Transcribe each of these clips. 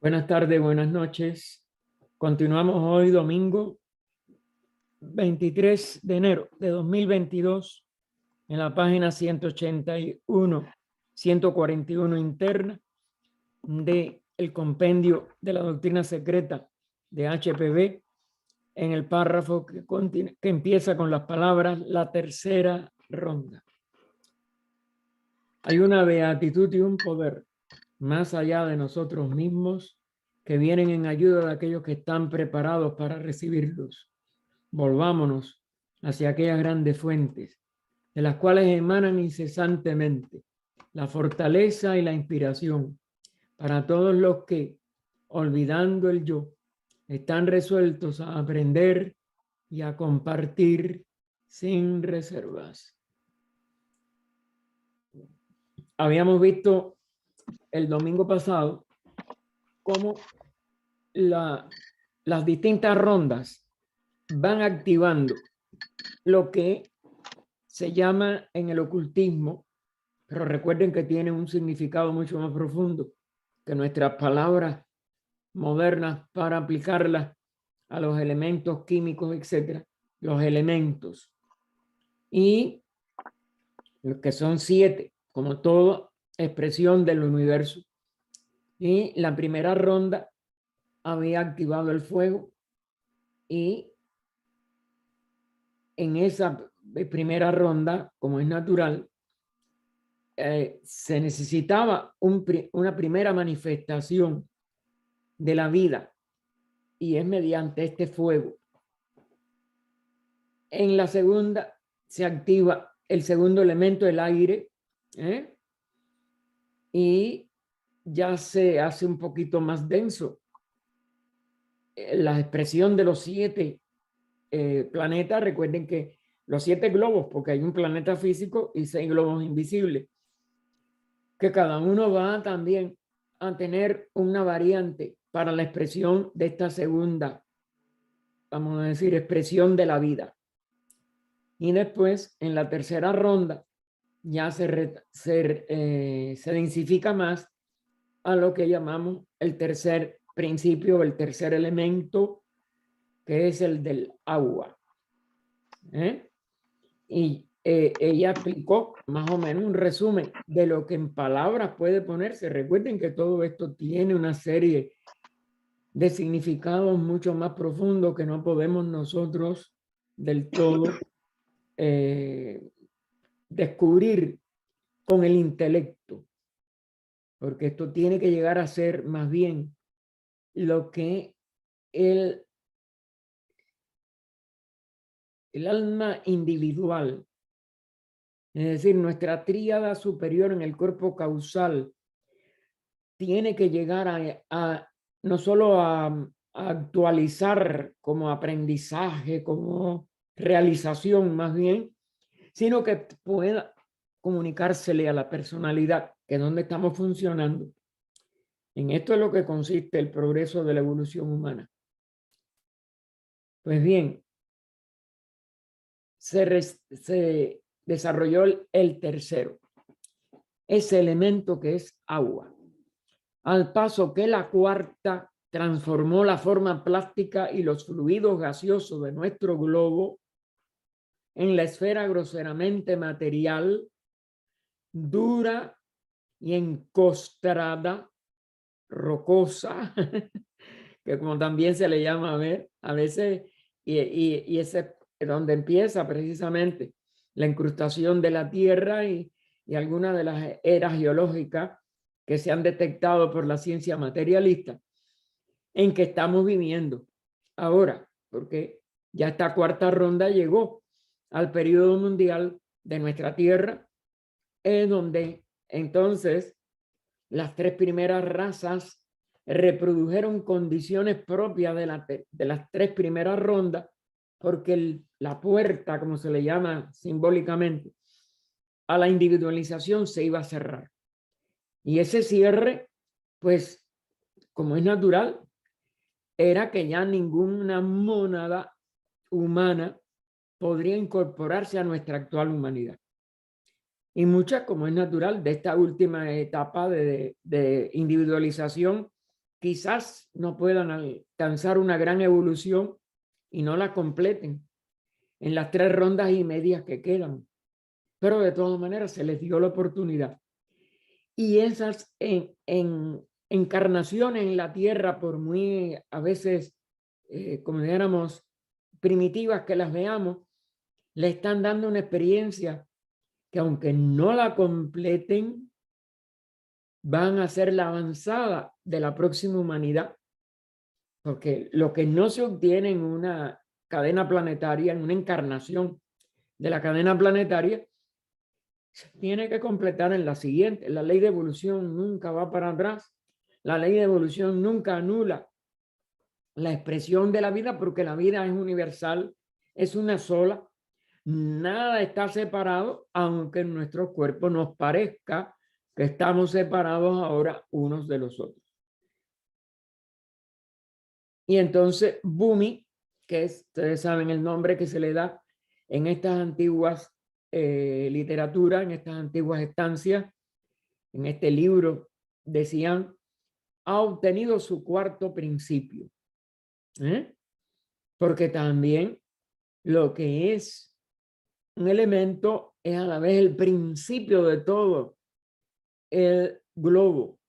Buenas tardes, buenas noches. Continuamos hoy, domingo 23 de enero de 2022, en la página 181, 141 interna del compendio de la doctrina secreta de HPB, en el párrafo que empieza con las palabras la tercera ronda. Hay una beatitud y un poder más allá de nosotros mismos que vienen en ayuda de aquellos que están preparados para recibirlos. Volvámonos hacia aquellas grandes fuentes de las cuales emanan incesantemente la fortaleza y la inspiración para todos los que, olvidando el yo, están resueltos a aprender y a compartir sin reservas. Habíamos visto el domingo pasado cómo las distintas rondas van activando lo que se llama en el ocultismo, pero recuerden que tiene un significado mucho más profundo que nuestras palabras modernas para aplicarlas a los elementos químicos, etcétera, los elementos. Y los que son 7, como toda expresión del universo. Y la primera ronda había activado el fuego y en esa primera ronda, como es natural, se necesitaba una primera manifestación de la vida y es mediante este fuego. En la segunda se activa el segundo elemento, el aire, y ya se hace un poquito más denso. La expresión de los 7 planetas, recuerden que los 7 globos, porque hay un planeta físico y 6 globos invisibles, que cada uno va también a tener una variante para la expresión de esta segunda, vamos a decir, expresión de la vida. Y después, en la tercera ronda, ya se densifica más a lo que llamamos el tercer principio, el tercer elemento, que es el del agua. Y ella explicó más o menos un resumen de lo que en palabras puede ponerse. Recuerden que todo esto tiene una serie de significados mucho más profundos que no podemos nosotros del todo descubrir con el intelecto, porque esto tiene que llegar a ser más bien lo que el alma individual, es decir, nuestra tríada superior en el cuerpo causal, tiene que llegar a no solo a actualizar como aprendizaje, como realización más bien, sino que pueda comunicársele a la personalidad, que es donde estamos funcionando. En esto es lo que consiste el progreso de la evolución humana. Pues bien, se desarrolló el tercero, ese elemento que es agua, al paso que la cuarta transformó la forma plástica y los fluidos gaseosos de nuestro globo en la esfera groseramente material, dura y encostrada, rocosa, que como también se le llama a veces, y ese es donde empieza precisamente la incrustación de la tierra y algunas de las eras geológicas que se han detectado por la ciencia materialista, en que estamos viviendo ahora, porque ya esta cuarta ronda llegó al periodo mundial de nuestra tierra, en donde entonces las 3 primeras razas reprodujeron condiciones propias de las 3 primeras rondas, porque la puerta, como se le llama simbólicamente, a la individualización se iba a cerrar. Y ese cierre, pues, como es natural, era que ya ninguna mónada humana podría incorporarse a nuestra actual humanidad. Y muchas, como es natural, de esta última etapa de individualización quizás no puedan alcanzar una gran evolución y no la completen en las 3 rondas y medias que quedan. Pero de todas maneras se les dio la oportunidad. Y esas encarnaciones en la tierra, por muy a veces, como dijéramos, primitivas que las veamos, le están dando una experiencia que aunque no la completen, van a ser la avanzada de la próxima humanidad. Porque lo que no se obtiene en una cadena planetaria, en una encarnación de la cadena planetaria, se tiene que completar en la siguiente. La ley de evolución nunca va para atrás. La ley de evolución nunca anula la expresión de la vida, porque la vida es universal, es una sola. Nada está separado, aunque en nuestro cuerpo nos parezca que estamos separados ahora unos de los otros. Y entonces Bumi, que es, ustedes saben el nombre que se le da en estas antiguas literaturas, en estas antiguas estancias, en este libro, decían, ha obtenido su 4º principio. Porque también lo que es un elemento es a la vez el principio de todo el globo.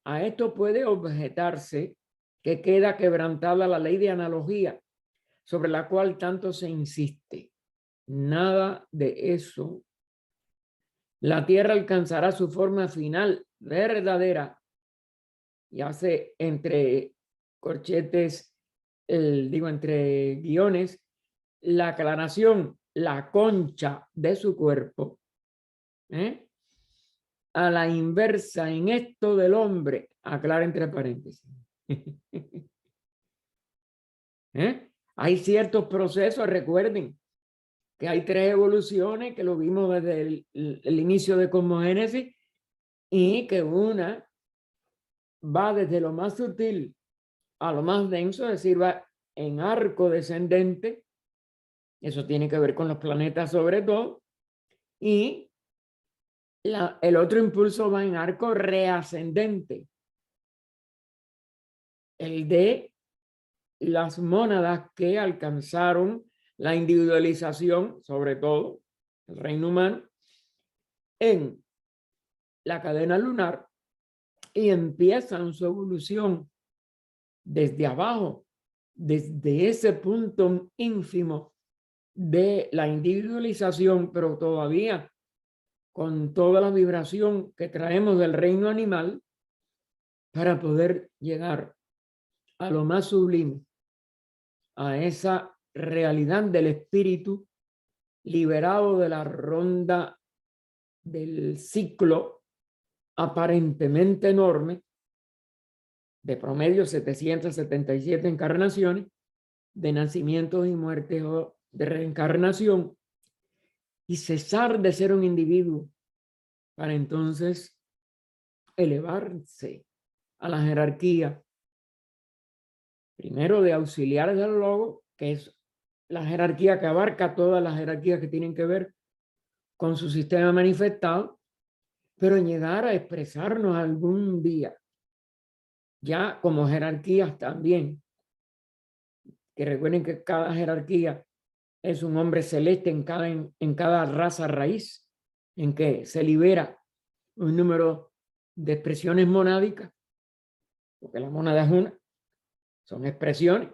A esto puede objetarse que queda quebrantada la ley de analogía sobre la cual tanto se insiste. Nada de eso. La Tierra alcanzará su forma final verdadera, y hace entre corchetes, entre guiones, la aclaración, la concha de su cuerpo, a la inversa en esto del hombre, aclara entre paréntesis. Hay ciertos procesos, recuerden que hay 3 evoluciones, que lo vimos desde el inicio de cosmogénesis, y que una va desde lo más sutil a lo más denso, es decir, va en arco descendente. Eso tiene que ver con los planetas sobre todo. Y el otro impulso va en arco reascendente. El de las mónadas que alcanzaron la individualización, sobre todo el reino humano, en la cadena lunar, y empiezan su evolución desde abajo, desde ese punto ínfimo de la individualización, pero todavía con toda la vibración que traemos del reino animal, para poder llegar a lo más sublime, a esa realidad del espíritu liberado de la ronda del ciclo aparentemente enorme, de promedio 777 encarnaciones, de nacimientos y muertes o de reencarnación, y cesar de ser un individuo para entonces elevarse a la jerarquía, primero de auxiliares del logo, que es la jerarquía que abarca todas las jerarquías que tienen que ver con su sistema manifestado, pero en llegar a expresarnos algún día, ya como jerarquías también, que recuerden que cada jerarquía es un hombre celeste en cada raza raíz, en que se libera un número de expresiones monádicas, porque la mónada es una, son expresiones,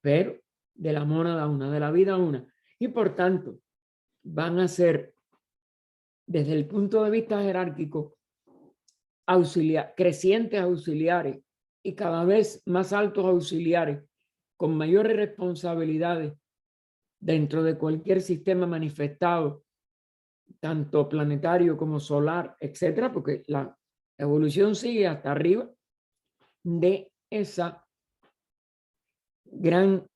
pero de la mónada una, de la vida una, y por tanto van a ser, desde el punto de vista jerárquico, crecientes auxiliares y cada vez más altos auxiliares con mayores responsabilidades dentro de cualquier sistema manifestado, tanto planetario como solar, etcétera, porque la evolución sigue hasta arriba de esa gran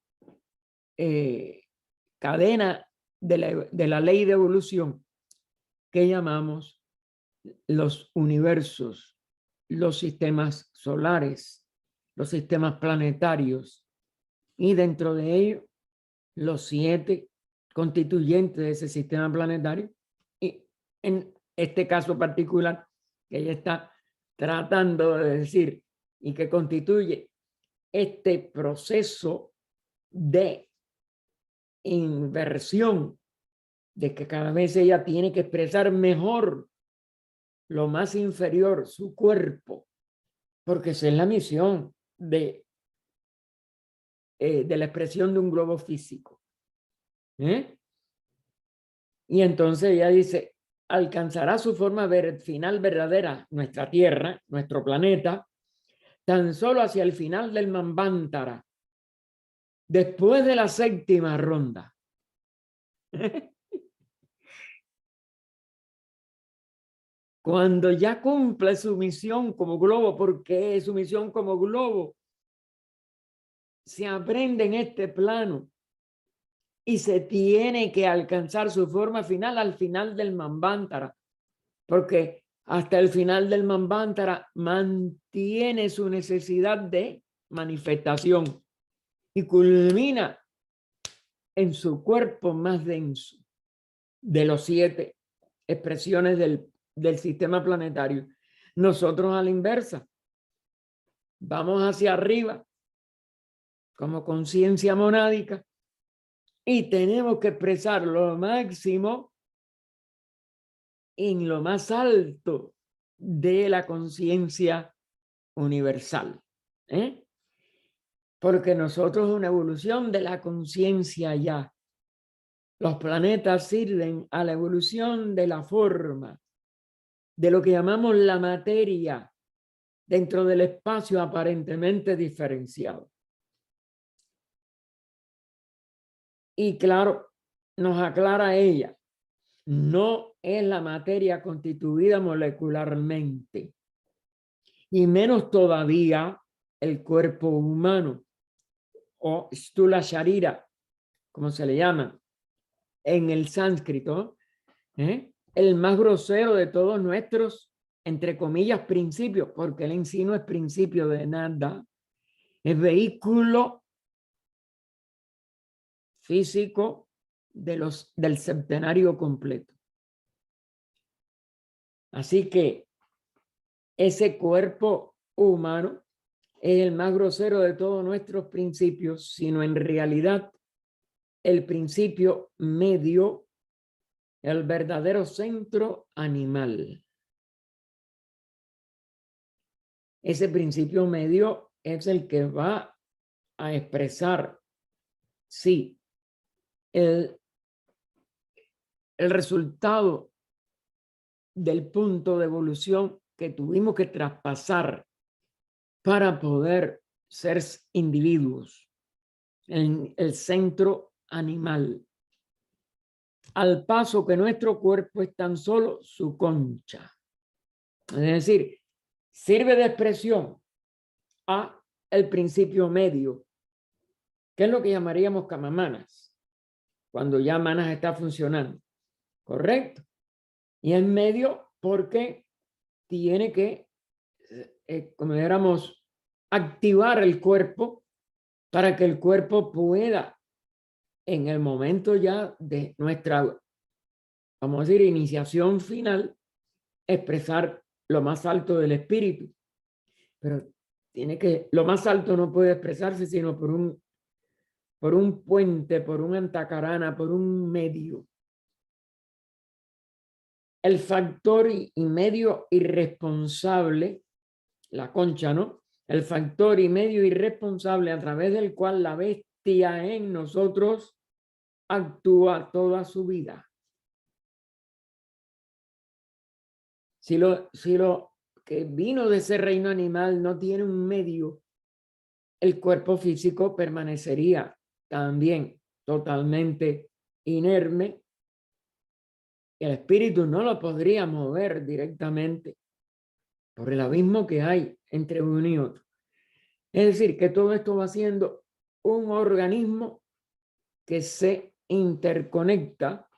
cadena de la ley de evolución que llamamos los universos, los sistemas solares, los sistemas planetarios, y dentro de ellos los 7 constituyentes de ese sistema planetario, y en este caso particular que ya está tratando de decir y que constituye este proceso de inversión, de que cada vez ella tiene que expresar mejor lo más inferior, su cuerpo, porque esa es la misión de la expresión de un globo físico. Y entonces ella dice, alcanzará su forma final verdadera, nuestra Tierra, nuestro planeta, tan solo hacia el final del Manvántara, después de la 7ª ronda. Cuando ya cumple su misión como globo, porque su misión como globo se aprende en este plano y se tiene que alcanzar su forma final al final del Manvántara, porque hasta el final del Manvántara mantiene su necesidad de manifestación y culmina en su cuerpo más denso de los 7 expresiones del sistema planetario. Nosotros a la inversa, vamos hacia arriba como conciencia monádica y tenemos que expresar lo máximo en lo más alto de la conciencia universal. Porque nosotros es una evolución de la conciencia ya. Los planetas sirven a la evolución de la forma, de lo que llamamos la materia, dentro del espacio aparentemente diferenciado. Y claro, nos aclara ella, no es la materia constituida molecularmente, y menos todavía el cuerpo humano, o Stula Sharira, como se le llama en el sánscrito, el más grosero de todos nuestros, entre comillas, principios, porque él en sí no es principio de nada, es vehículo físico del septenario completo. Así que ese cuerpo humano es el más grosero de todos nuestros principios, sino en realidad el principio medio, el verdadero centro animal. Ese principio medio es el que va a expresar, sí, el resultado del punto de evolución que tuvimos que traspasar para poder ser individuos, en el centro animal, al paso que nuestro cuerpo es tan solo su concha. Es decir, sirve de expresión a el principio medio, que es lo que llamaríamos kamamanas, cuando ya manas está funcionando, ¿correcto? Y en medio porque tiene que, como dijéramos, activar el cuerpo para que el cuerpo pueda, en el momento ya de nuestra, vamos a decir, iniciación final, expresar lo más alto del espíritu. Pero tiene que, lo más alto no puede expresarse sino por un puente, por un antacarana, por un medio. El factor y medio irresponsable, la concha, ¿no? El factor y medio irresponsable a través del cual la bestia en nosotros actúa toda su vida. Si lo que vino de ese reino animal no tiene un medio, el cuerpo físico permanecería también totalmente inerme. El espíritu no lo podría mover directamente por el abismo que hay entre uno y otro. Es decir, que todo esto va siendo un organismo que se interconecta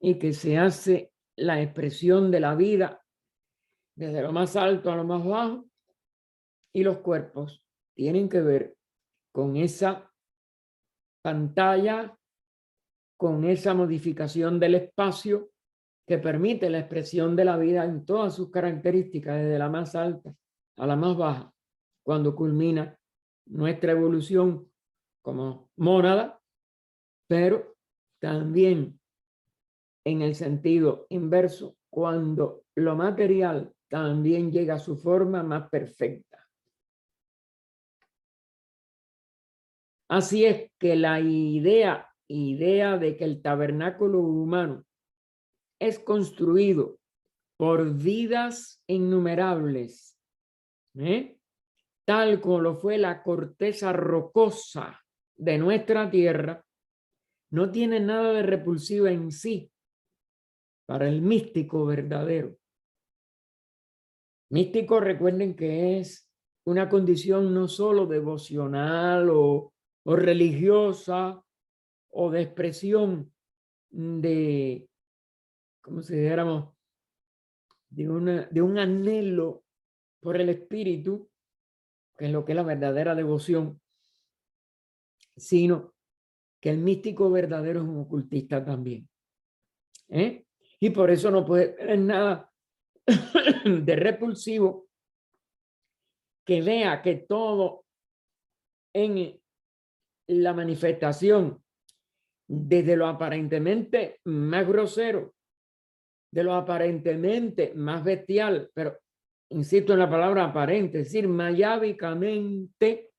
y que se hace la expresión de la vida desde lo más alto a lo más bajo, y los cuerpos tienen que ver con esa pantalla, con esa modificación del espacio que permite la expresión de la vida en todas sus características, desde la más alta a la más baja, cuando culmina nuestra evolución como mónada, pero también en el sentido inverso, cuando lo material también llega a su forma más perfecta. Así es que la idea de que el tabernáculo humano es construido por vidas innumerables, tal como lo fue la corteza rocosa de nuestra tierra, no tiene nada de repulsivo en sí para el místico verdadero. Místico, recuerden que es una condición no solo devocional o religiosa o de expresión de, como si dijéramos, de un anhelo por el espíritu, que es lo que es la verdadera devoción, sino que el místico verdadero es un ocultista también. Y por eso no puede tener nada de repulsivo que vea que todo en la manifestación, desde lo aparentemente más grosero, de lo aparentemente más bestial, pero insisto en la palabra aparente, es decir, mayábicamente,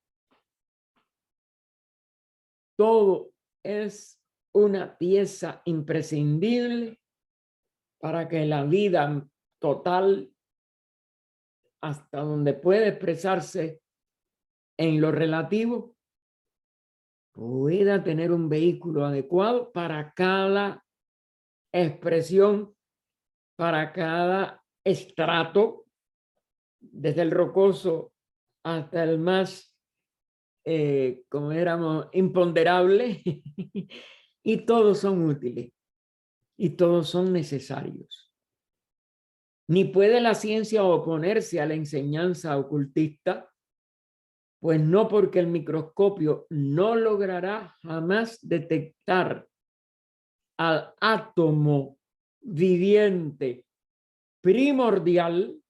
todo es una pieza imprescindible para que la vida total, hasta donde puede expresarse en lo relativo, pueda tener un vehículo adecuado para cada expresión, para cada estrato, desde el rocoso hasta el más, como éramos, imponderable, y todos son útiles y todos son necesarios. Ni puede la ciencia oponerse a la enseñanza ocultista, pues no, porque el microscopio no logrará jamás detectar al átomo viviente primordial,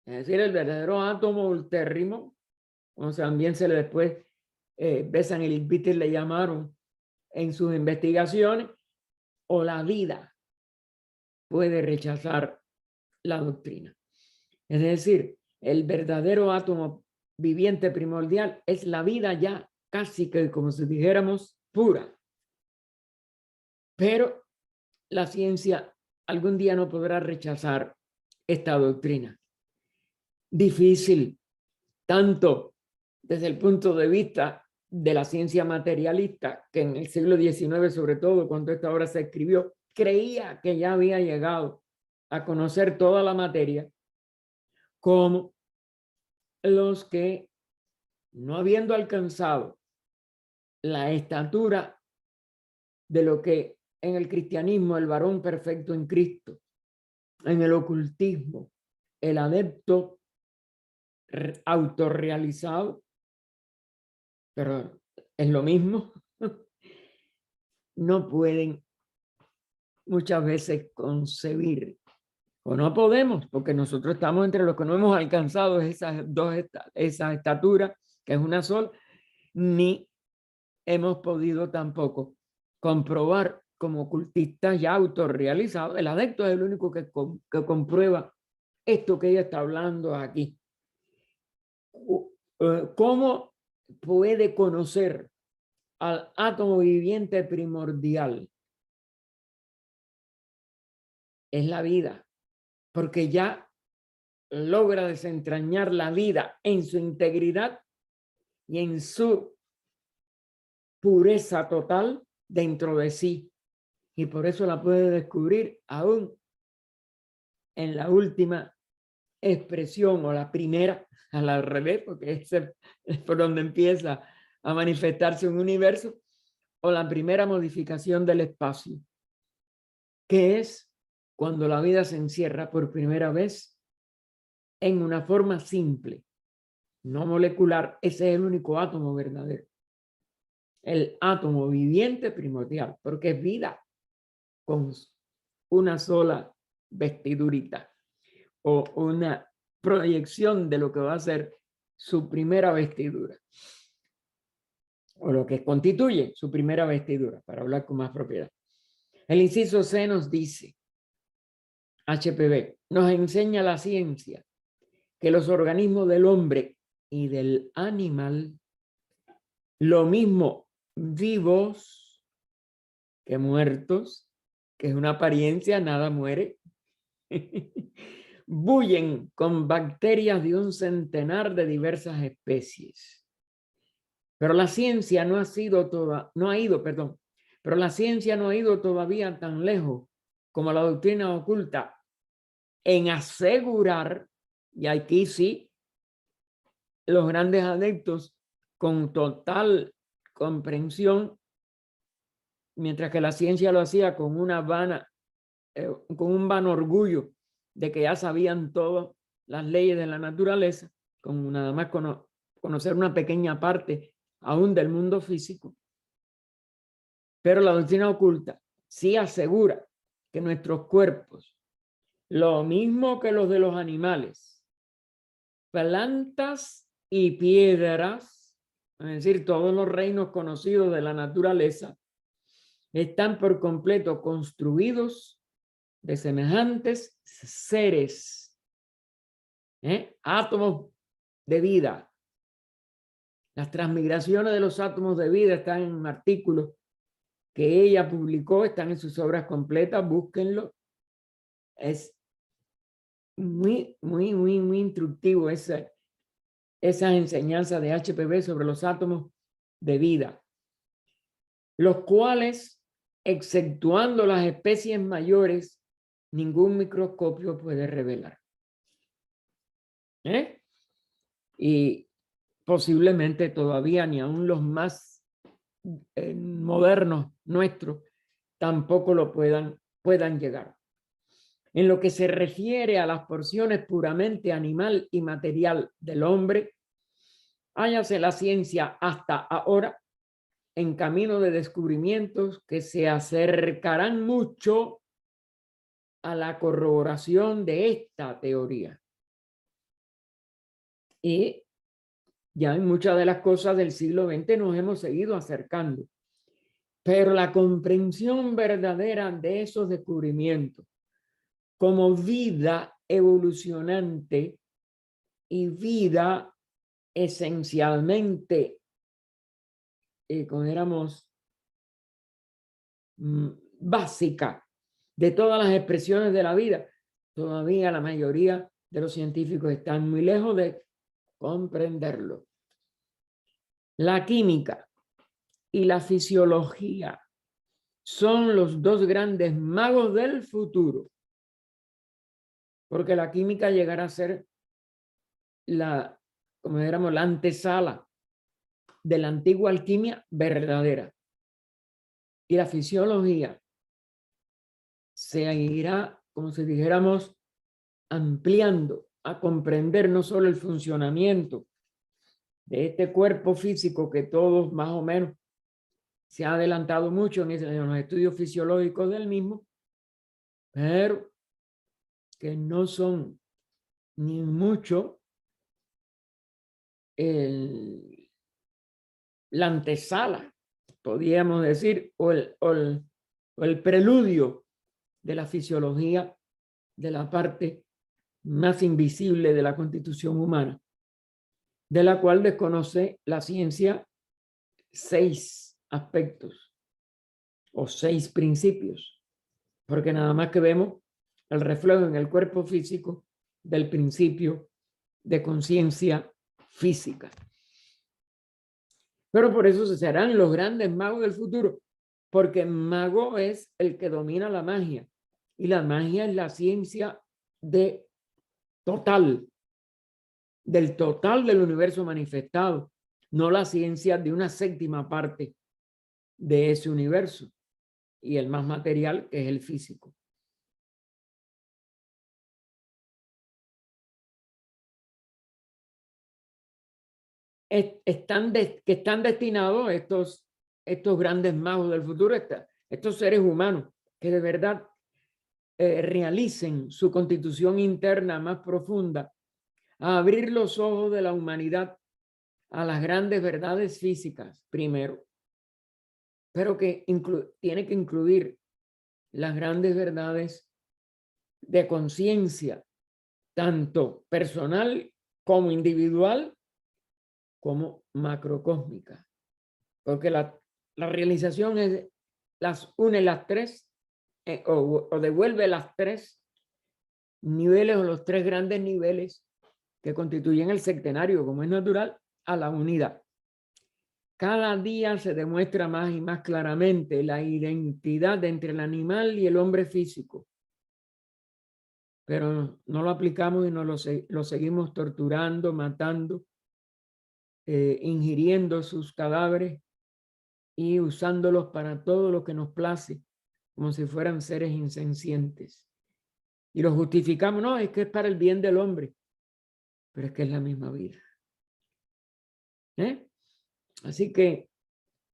es decir, el verdadero átomo ultérrimo, como también se le después Besant y Leibniz le llamaron en sus investigaciones, o la vida puede rechazar la doctrina. Es decir, el verdadero átomo viviente primordial es la vida ya casi que como si dijéramos pura. Pero la ciencia algún día no podrá rechazar esta doctrina. Difícil, tanto desde el punto de vista de la ciencia materialista, que en el siglo XIX, sobre todo cuando esta obra se escribió, creía que ya había llegado a conocer toda la materia, como los que, no habiendo alcanzado la estatura de lo que en el cristianismo el varón perfecto en Cristo, en el ocultismo, el adepto autorrealizado, pero es lo mismo, no pueden muchas veces concebir, o no podemos, porque nosotros estamos entre los que no hemos alcanzado esa estatura, que es una sola, ni hemos podido tampoco comprobar como ocultistas ya autorrealizados. El adepto es el único que comprueba esto que ella está hablando aquí. ¿Cómo puede conocer al átomo viviente primordial? Es la vida, porque ya logra desentrañar la vida en su integridad y en su pureza total dentro de sí. Y por eso la puede descubrir aún en la última expresión o la primera, al revés, porque ese es por donde empieza a manifestarse un universo, o la primera modificación del espacio, que es cuando la vida se encierra por primera vez en una forma simple, no molecular. Ese es el único átomo verdadero, el átomo viviente primordial, porque es vida con una sola vestidurita o una proyección de lo que va a ser su primera vestidura, o lo que constituye su primera vestidura, para hablar con más propiedad. El inciso C nos dice, HPV, nos enseña la ciencia que los organismos del hombre y del animal, lo mismo vivos que muertos, que es una apariencia, nada muere, bullen con bacterias de un centenar de diversas especies. Pero la ciencia no ha ido todavía tan lejos como la doctrina oculta en asegurar, y aquí sí, los grandes adeptos con total comprensión, mientras que la ciencia lo hacía con un vano orgullo de que ya sabían todas las leyes de la naturaleza, con nada más conocer una pequeña parte aún del mundo físico. Pero la doctrina oculta sí asegura que nuestros cuerpos, lo mismo que los de los animales, plantas y piedras, es decir, todos los reinos conocidos de la naturaleza, están por completo construidos de semejantes seres, átomos de vida. Las transmigraciones de los átomos de vida están en un artículo que ella publicó, están en sus obras completas, búsquenlo. Es muy instructivo esa enseñanza de HPV sobre los átomos de vida, los cuales, exceptuando las especies mayores, ningún microscopio puede revelar. Y posiblemente todavía ni aun los más modernos nuestros tampoco lo puedan llegar. En lo que se refiere a las porciones puramente animal y material del hombre, hállase la ciencia hasta ahora en camino de descubrimientos que se acercarán mucho a la corroboración de esta teoría. Y ya en muchas de las cosas del siglo XX nos hemos seguido acercando. Pero la comprensión verdadera de esos descubrimientos como vida evolucionante y vida esencialmente, como éramos, básica de todas las expresiones de la vida, todavía la mayoría de los científicos están muy lejos de comprenderlo. La química y la fisiología son los dos grandes magos del futuro, porque la química llegará a ser como dijéramos, la antesala de la antigua alquimia verdadera. Y la fisiología se irá, como si dijéramos, ampliando a comprender no solo el funcionamiento de este cuerpo físico que todos más o menos se ha adelantado mucho en los estudios fisiológicos del mismo, pero que no son ni mucho la antesala, podríamos decir, o el preludio de la fisiología de la parte más invisible de la constitución humana, de la cual desconoce la ciencia 6 aspectos o 6 principios, porque nada más que vemos el reflejo en el cuerpo físico del principio de conciencia física. Pero por eso se serán los grandes magos del futuro, porque mago es el que domina la magia, y la magia es la ciencia del total del universo manifestado, no la ciencia de una séptima parte de ese universo, y el más material, que es el físico. Están destinados estos grandes magos del futuro, estos seres humanos que de verdad realicen su constitución interna más profunda a abrir los ojos de la humanidad a las grandes verdades físicas primero, pero que tiene que incluir las grandes verdades de conciencia, tanto personal como individual, como macrocósmica, porque la realización las une las tres, o devuelve las tres niveles o los tres grandes niveles que constituyen el septenario, como es natural, a la unidad. Cada día se demuestra más y más claramente la identidad entre el animal y el hombre físico, pero no lo aplicamos y lo seguimos torturando, matando, ingiriendo sus cadáveres y usándolos para todo lo que nos place, como si fueran seres insencientes. Y lo justificamos, no, es que es para el bien del hombre, pero es que es la misma vida. Así que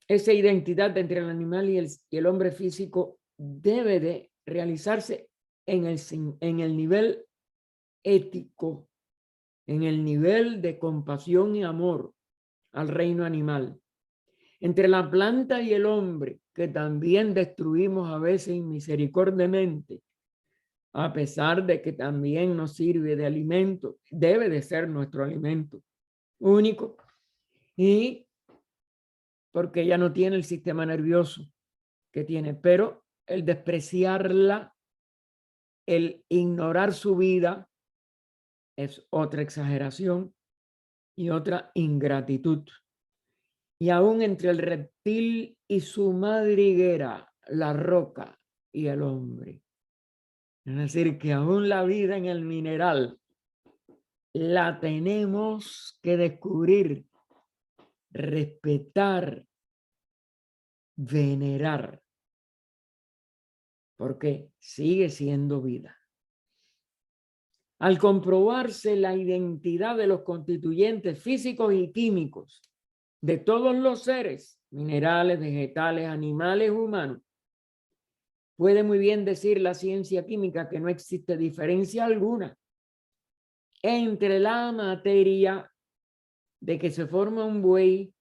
esa identidad entre el animal y el hombre físico debe de realizarse en el nivel ético, en el nivel de compasión y amor al reino animal. Entre la planta y el hombre, que también destruimos a veces inmisericordiamente, a pesar de que también nos sirve de alimento, debe de ser nuestro alimento único, y porque ella no tiene el sistema nervioso que tiene, pero el despreciarla, el ignorar su vida, es otra exageración y otra ingratitud. Y aún entre el reptil y su madriguera, la roca y el hombre. Es decir, que aún la vida en el mineral la tenemos que descubrir, respetar, venerar, porque sigue siendo vida. Al comprobarse la identidad de los constituyentes físicos y químicos de todos los seres, minerales, vegetales, animales, humanos, puede muy bien decir la ciencia química que no existe diferencia alguna entre la materia de que se forma un buey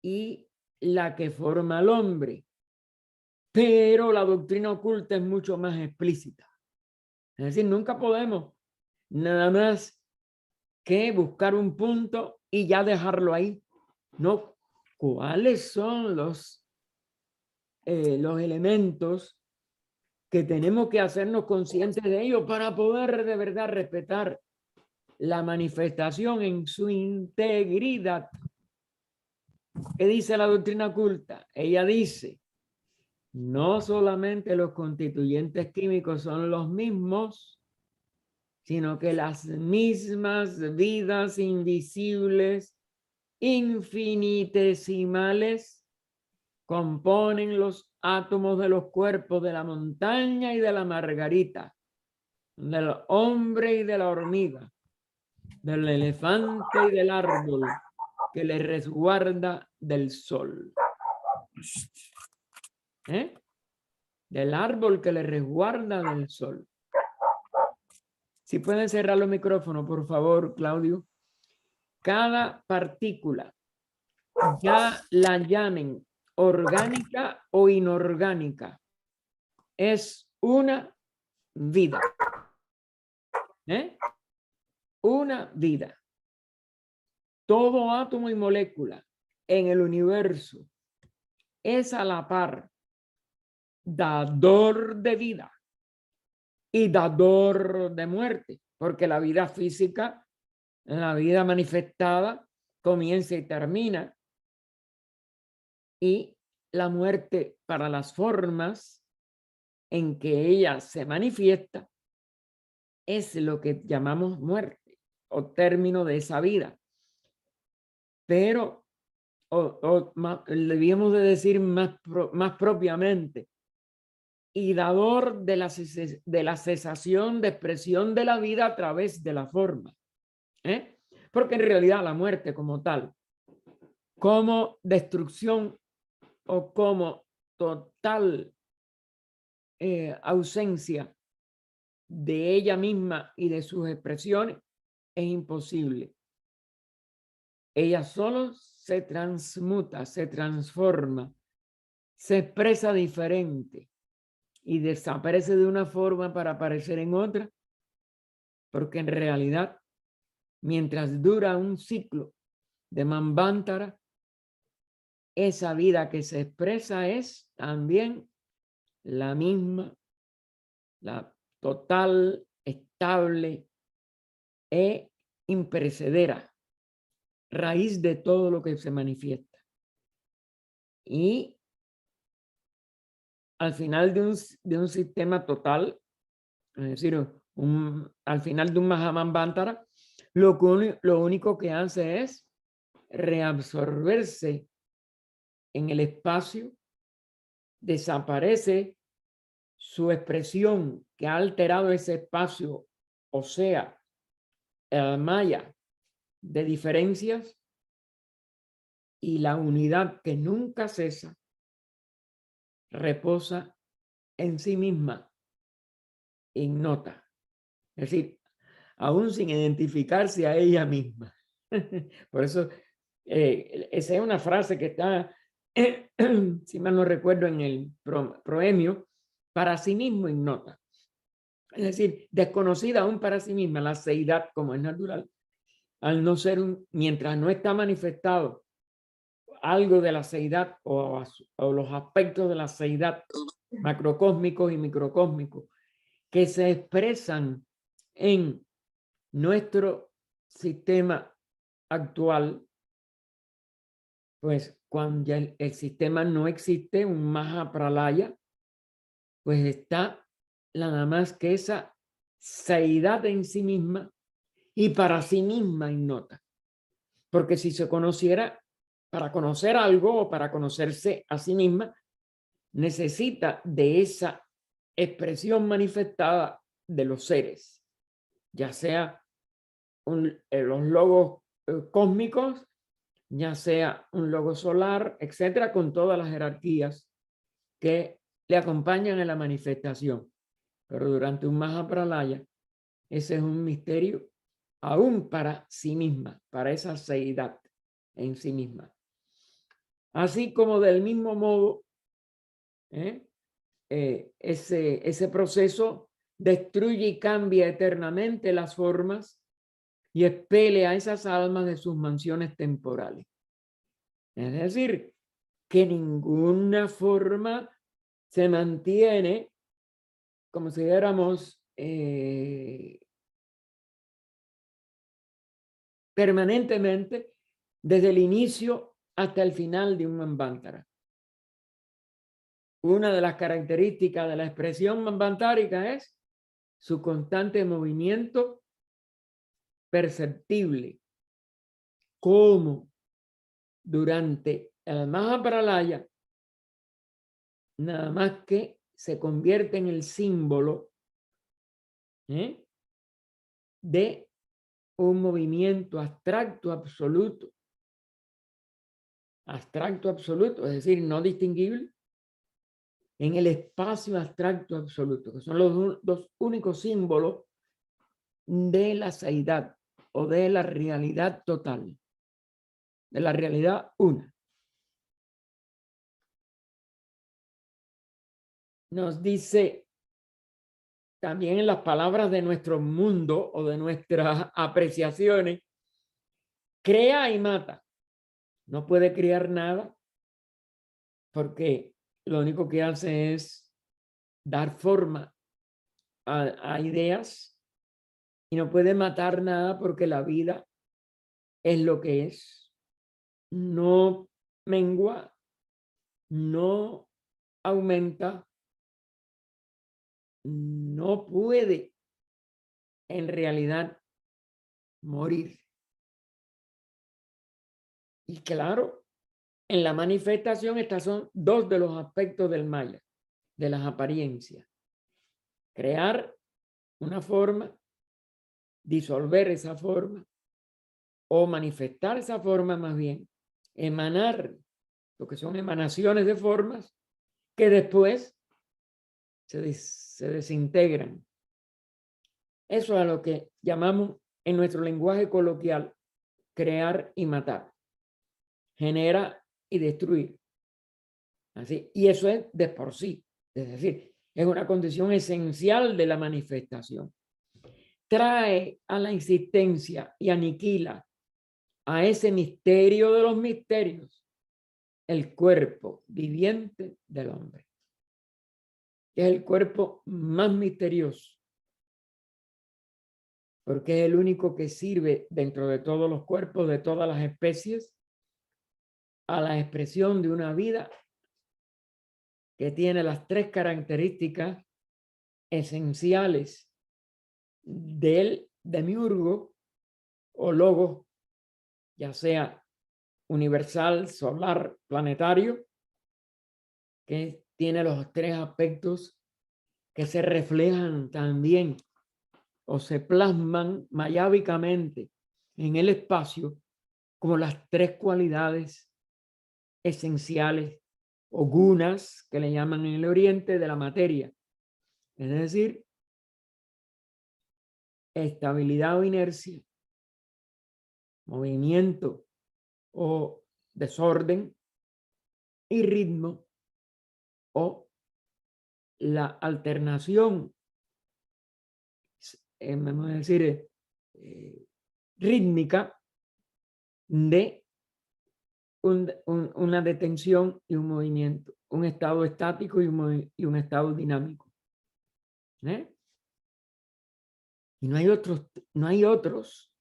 y la que forma al hombre. Pero la doctrina oculta es mucho más explícita. Es decir, nunca podemos nada más que buscar un punto y ya dejarlo ahí. No, ¿cuáles son los elementos que tenemos que hacernos conscientes de ellos para poder de verdad respetar la manifestación en su integridad? ¿Qué dice la doctrina oculta? Ella dice, no solamente los constituyentes químicos son los mismos, sino que las mismas vidas invisibles, infinitesimales, componen los átomos de los cuerpos de la montaña y de la margarita, del hombre y de la hormiga, del elefante y del árbol que le resguarda del sol. Del árbol que le resguarda del sol. Si pueden cerrar los micrófonos, por favor, Claudio. Cada partícula, ya la llamen orgánica o inorgánica, es una vida. Una vida. Todo átomo y molécula en el universo es a la par dador de vida y dador de muerte, porque la vida física, la vida manifestada, comienza y termina, y la muerte para las formas en que ella se manifiesta es lo que llamamos muerte o término de esa vida. Pero debíamos de decir más propiamente, y dador de la cesación de expresión de la vida a través de la forma. Porque en realidad la muerte como tal, como destrucción o como total ausencia de ella misma y de sus expresiones, es imposible. Ella solo se transmuta, se transforma, se expresa diferente y desaparece de una forma para aparecer en otra, porque en realidad, mientras dura un ciclo de Manvantara, esa vida que se expresa es también la misma, la total, estable e imperecedera, raíz de todo lo que se manifiesta. Y al final de un sistema total, es decir, al final de un Mahamanvantara, lo único que hace es reabsorberse en el espacio, desaparece su expresión que ha alterado ese espacio, o sea, el maya de diferencias, y la unidad que nunca cesa reposa en sí misma, ignota, es decir, aún sin identificarse a ella misma. Por eso, esa es una frase que está, si mal no recuerdo, en el proemio, para sí mismo ignota. Es decir, desconocida aún para sí misma, la seidad como es natural, al no ser mientras no está manifestado algo de la seidad o los aspectos de la seidad macrocósmicos y microcósmicos que se expresan en nuestro sistema actual, pues cuando ya el sistema no existe, un Mahapralaya, pues está nada más que esa seidad en sí misma y para sí misma ignota. Porque si se conociera, para conocer algo o para conocerse a sí misma, necesita de esa expresión manifestada de los seres, ya sea los logos cósmicos, ya sea un logo solar, etcétera, con todas las jerarquías que le acompañan en la manifestación. Pero durante un Mahapralaya, ese es un misterio aún para sí misma, para esa seidad en sí misma. Así como del mismo modo, ese proceso destruye y cambia eternamente las formas y expele a esas almas de sus mansiones temporales. Es decir, que ninguna forma se mantiene, como si dijéramos, permanentemente desde el inicio hasta el final de un Manvantara. Una de las características de la expresión manvantárica es su constante movimiento perceptible, como durante el Mahapralaya, nada más que se convierte en el símbolo de un movimiento abstracto absoluto, es decir, no distinguible, en el espacio abstracto absoluto, que son los dos únicos símbolos de la seidad o de la realidad total, de la realidad una. Nos dice también en las palabras de nuestro mundo o de nuestras apreciaciones, crea y mata. No puede crear nada porque lo único que hace es dar forma a ideas, y no puede matar nada porque la vida es lo que es. No mengua, no aumenta, no puede en realidad morir. Y claro, en la manifestación estas son dos de los aspectos del Maya, de las apariencias. Crear una forma, disolver esa forma o manifestar esa forma, más bien, emanar, lo que son emanaciones de formas que después se desintegran. Eso es a lo que llamamos en nuestro lenguaje coloquial, crear y matar, genera y destruir. Así, y eso es de por sí, es decir, es una condición esencial de la manifestación. Trae a la existencia y aniquila a ese misterio de los misterios el cuerpo viviente del hombre. Es el cuerpo más misterioso, porque es el único que sirve dentro de todos los cuerpos de todas las especies a la expresión de una vida que tiene las tres características esenciales del demiurgo o logos, ya sea universal, solar, planetario, que tiene los tres aspectos que se reflejan también o se plasman mayábicamente en el espacio como las tres cualidades esenciales o gunas que le llaman en el oriente de la materia, es decir, estabilidad o inercia, movimiento o desorden y ritmo o la alternación, vamos a decir, rítmica de una detención y un movimiento, un estado estático y un estado dinámico. Y no hay otros, no hay otros.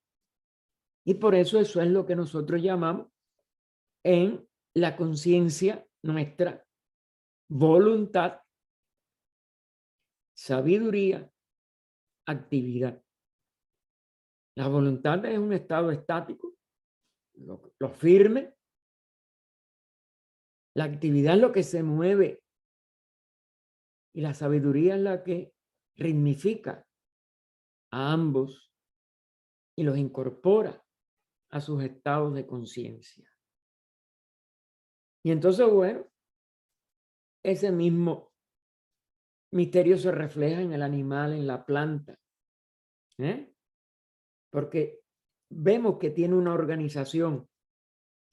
Y por eso es lo que nosotros llamamos en la conciencia nuestra voluntad, sabiduría, actividad. La voluntad es un estado estático, lo firme. La actividad es lo que se mueve y la sabiduría es la que ritmifica a ambos y los incorpora a sus estados de conciencia. Y entonces, bueno, ese mismo misterio se refleja en el animal, en la planta, porque vemos que tiene una organización.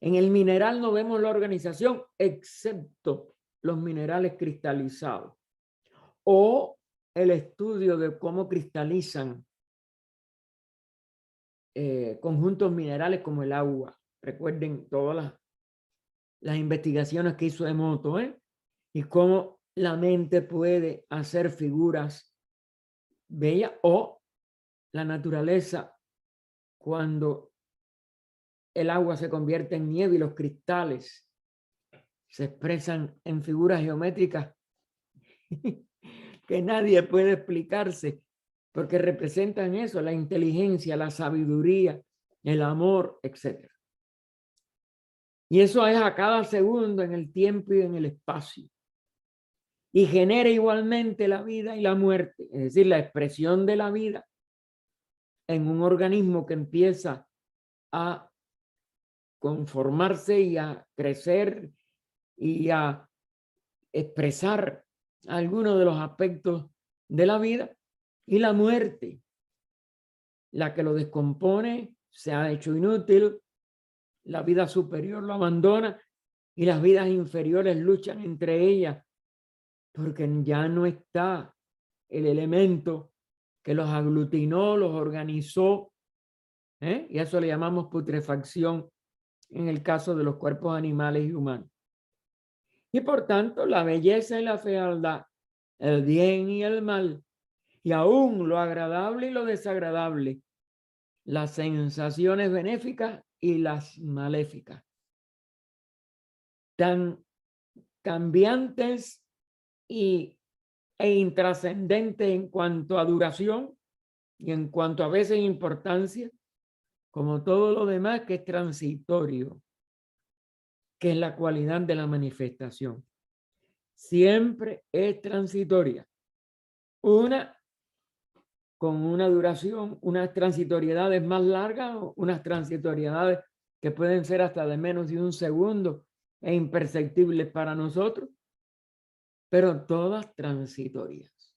En el mineral no vemos la organización, excepto los minerales cristalizados o el estudio de cómo cristalizan conjuntos minerales como el agua. Recuerden todas las investigaciones que hizo Emoto, y cómo la mente puede hacer figuras bellas, o la naturaleza cuando el agua se convierte en nieve y los cristales se expresan en figuras geométricas que nadie puede explicarse, porque representan eso, la inteligencia, la sabiduría, el amor, etc. Y eso es a cada segundo en el tiempo y en el espacio. Y genera igualmente la vida y la muerte, es decir, la expresión de la vida en un organismo que empieza a conformarse y a crecer y a expresar algunos de los aspectos de la vida, y la muerte, la que lo descompone, se ha hecho inútil, la vida superior lo abandona y las vidas inferiores luchan entre ellas porque ya no está el elemento que los aglutinó, los organizó, y eso le llamamos putrefacción en el caso de los cuerpos animales y humanos. Y por tanto, la belleza y la fealdad, el bien y el mal, y aún lo agradable y lo desagradable, las sensaciones benéficas y las maléficas, tan cambiantes e intrascendentes en cuanto a duración y en cuanto a veces importancia, como todo lo demás que es transitorio, que es la cualidad de la manifestación. Siempre es transitoria. Una con una duración, unas transitoriedades más largas, unas transitoriedades que pueden ser hasta de menos de un segundo e imperceptibles para nosotros, pero todas transitorias.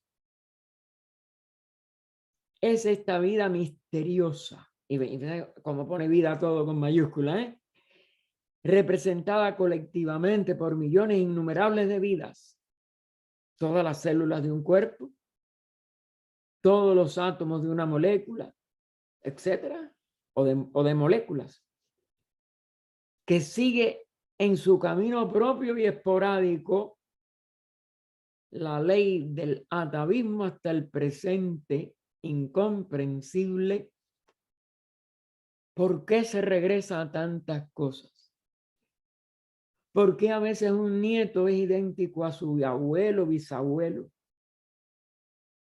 es esta vida misteriosa, y como pone vida todo con mayúscula, representada colectivamente por millones innumerables de vidas, todas las células de un cuerpo, todos los átomos de una molécula, etcétera, o de moléculas, que sigue en su camino propio y esporádico la ley del atavismo hasta el presente, incomprensible. ¿Por qué se regresa a tantas cosas? ¿Por qué a veces un nieto es idéntico a su abuelo, bisabuelo?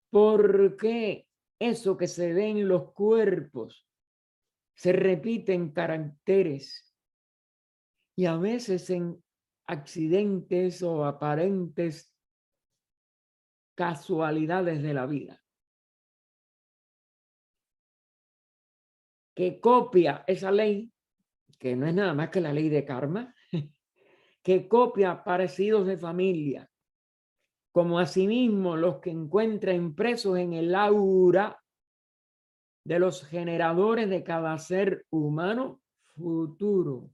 ¿Por qué eso que se ve en los cuerpos se repite en caracteres y a veces en accidentes o aparentes casualidades de la vida? Que copia esa ley, que no es nada más que la ley de karma, que copia parecidos de familia, como asimismo los que encuentra impresos en el aura de los generadores de cada ser humano futuro.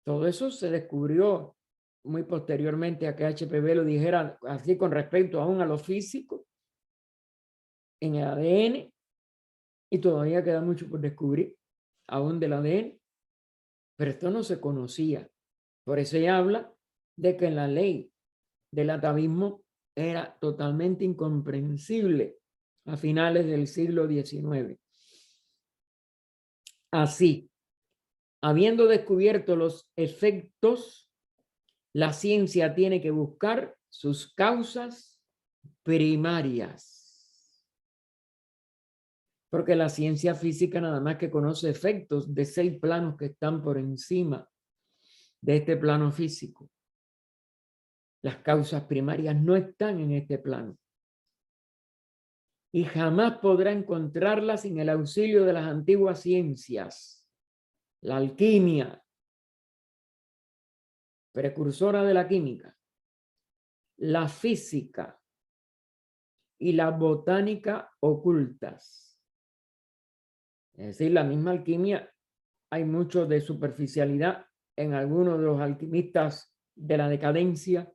Todo eso se descubrió muy posteriormente a que HPV lo dijera así con respecto aún a lo físico, en el ADN, y todavía queda mucho por descubrir, aún del ADN, pero esto no se conocía. Por eso ella habla de que la ley del atavismo era totalmente incomprensible a finales del siglo XIX. Así, habiendo descubierto los efectos, la ciencia tiene que buscar sus causas primarias. Porque la ciencia física nada más que conoce efectos de 6 planos que están por encima de este plano físico. Las causas primarias no están en este plano. Y jamás podrá encontrarlas sin el auxilio de las antiguas ciencias. La alquimia, precursora de la química, la física y la botánica ocultas. Es decir, la misma alquimia, hay mucho de superficialidad en algunos de los alquimistas de la decadencia,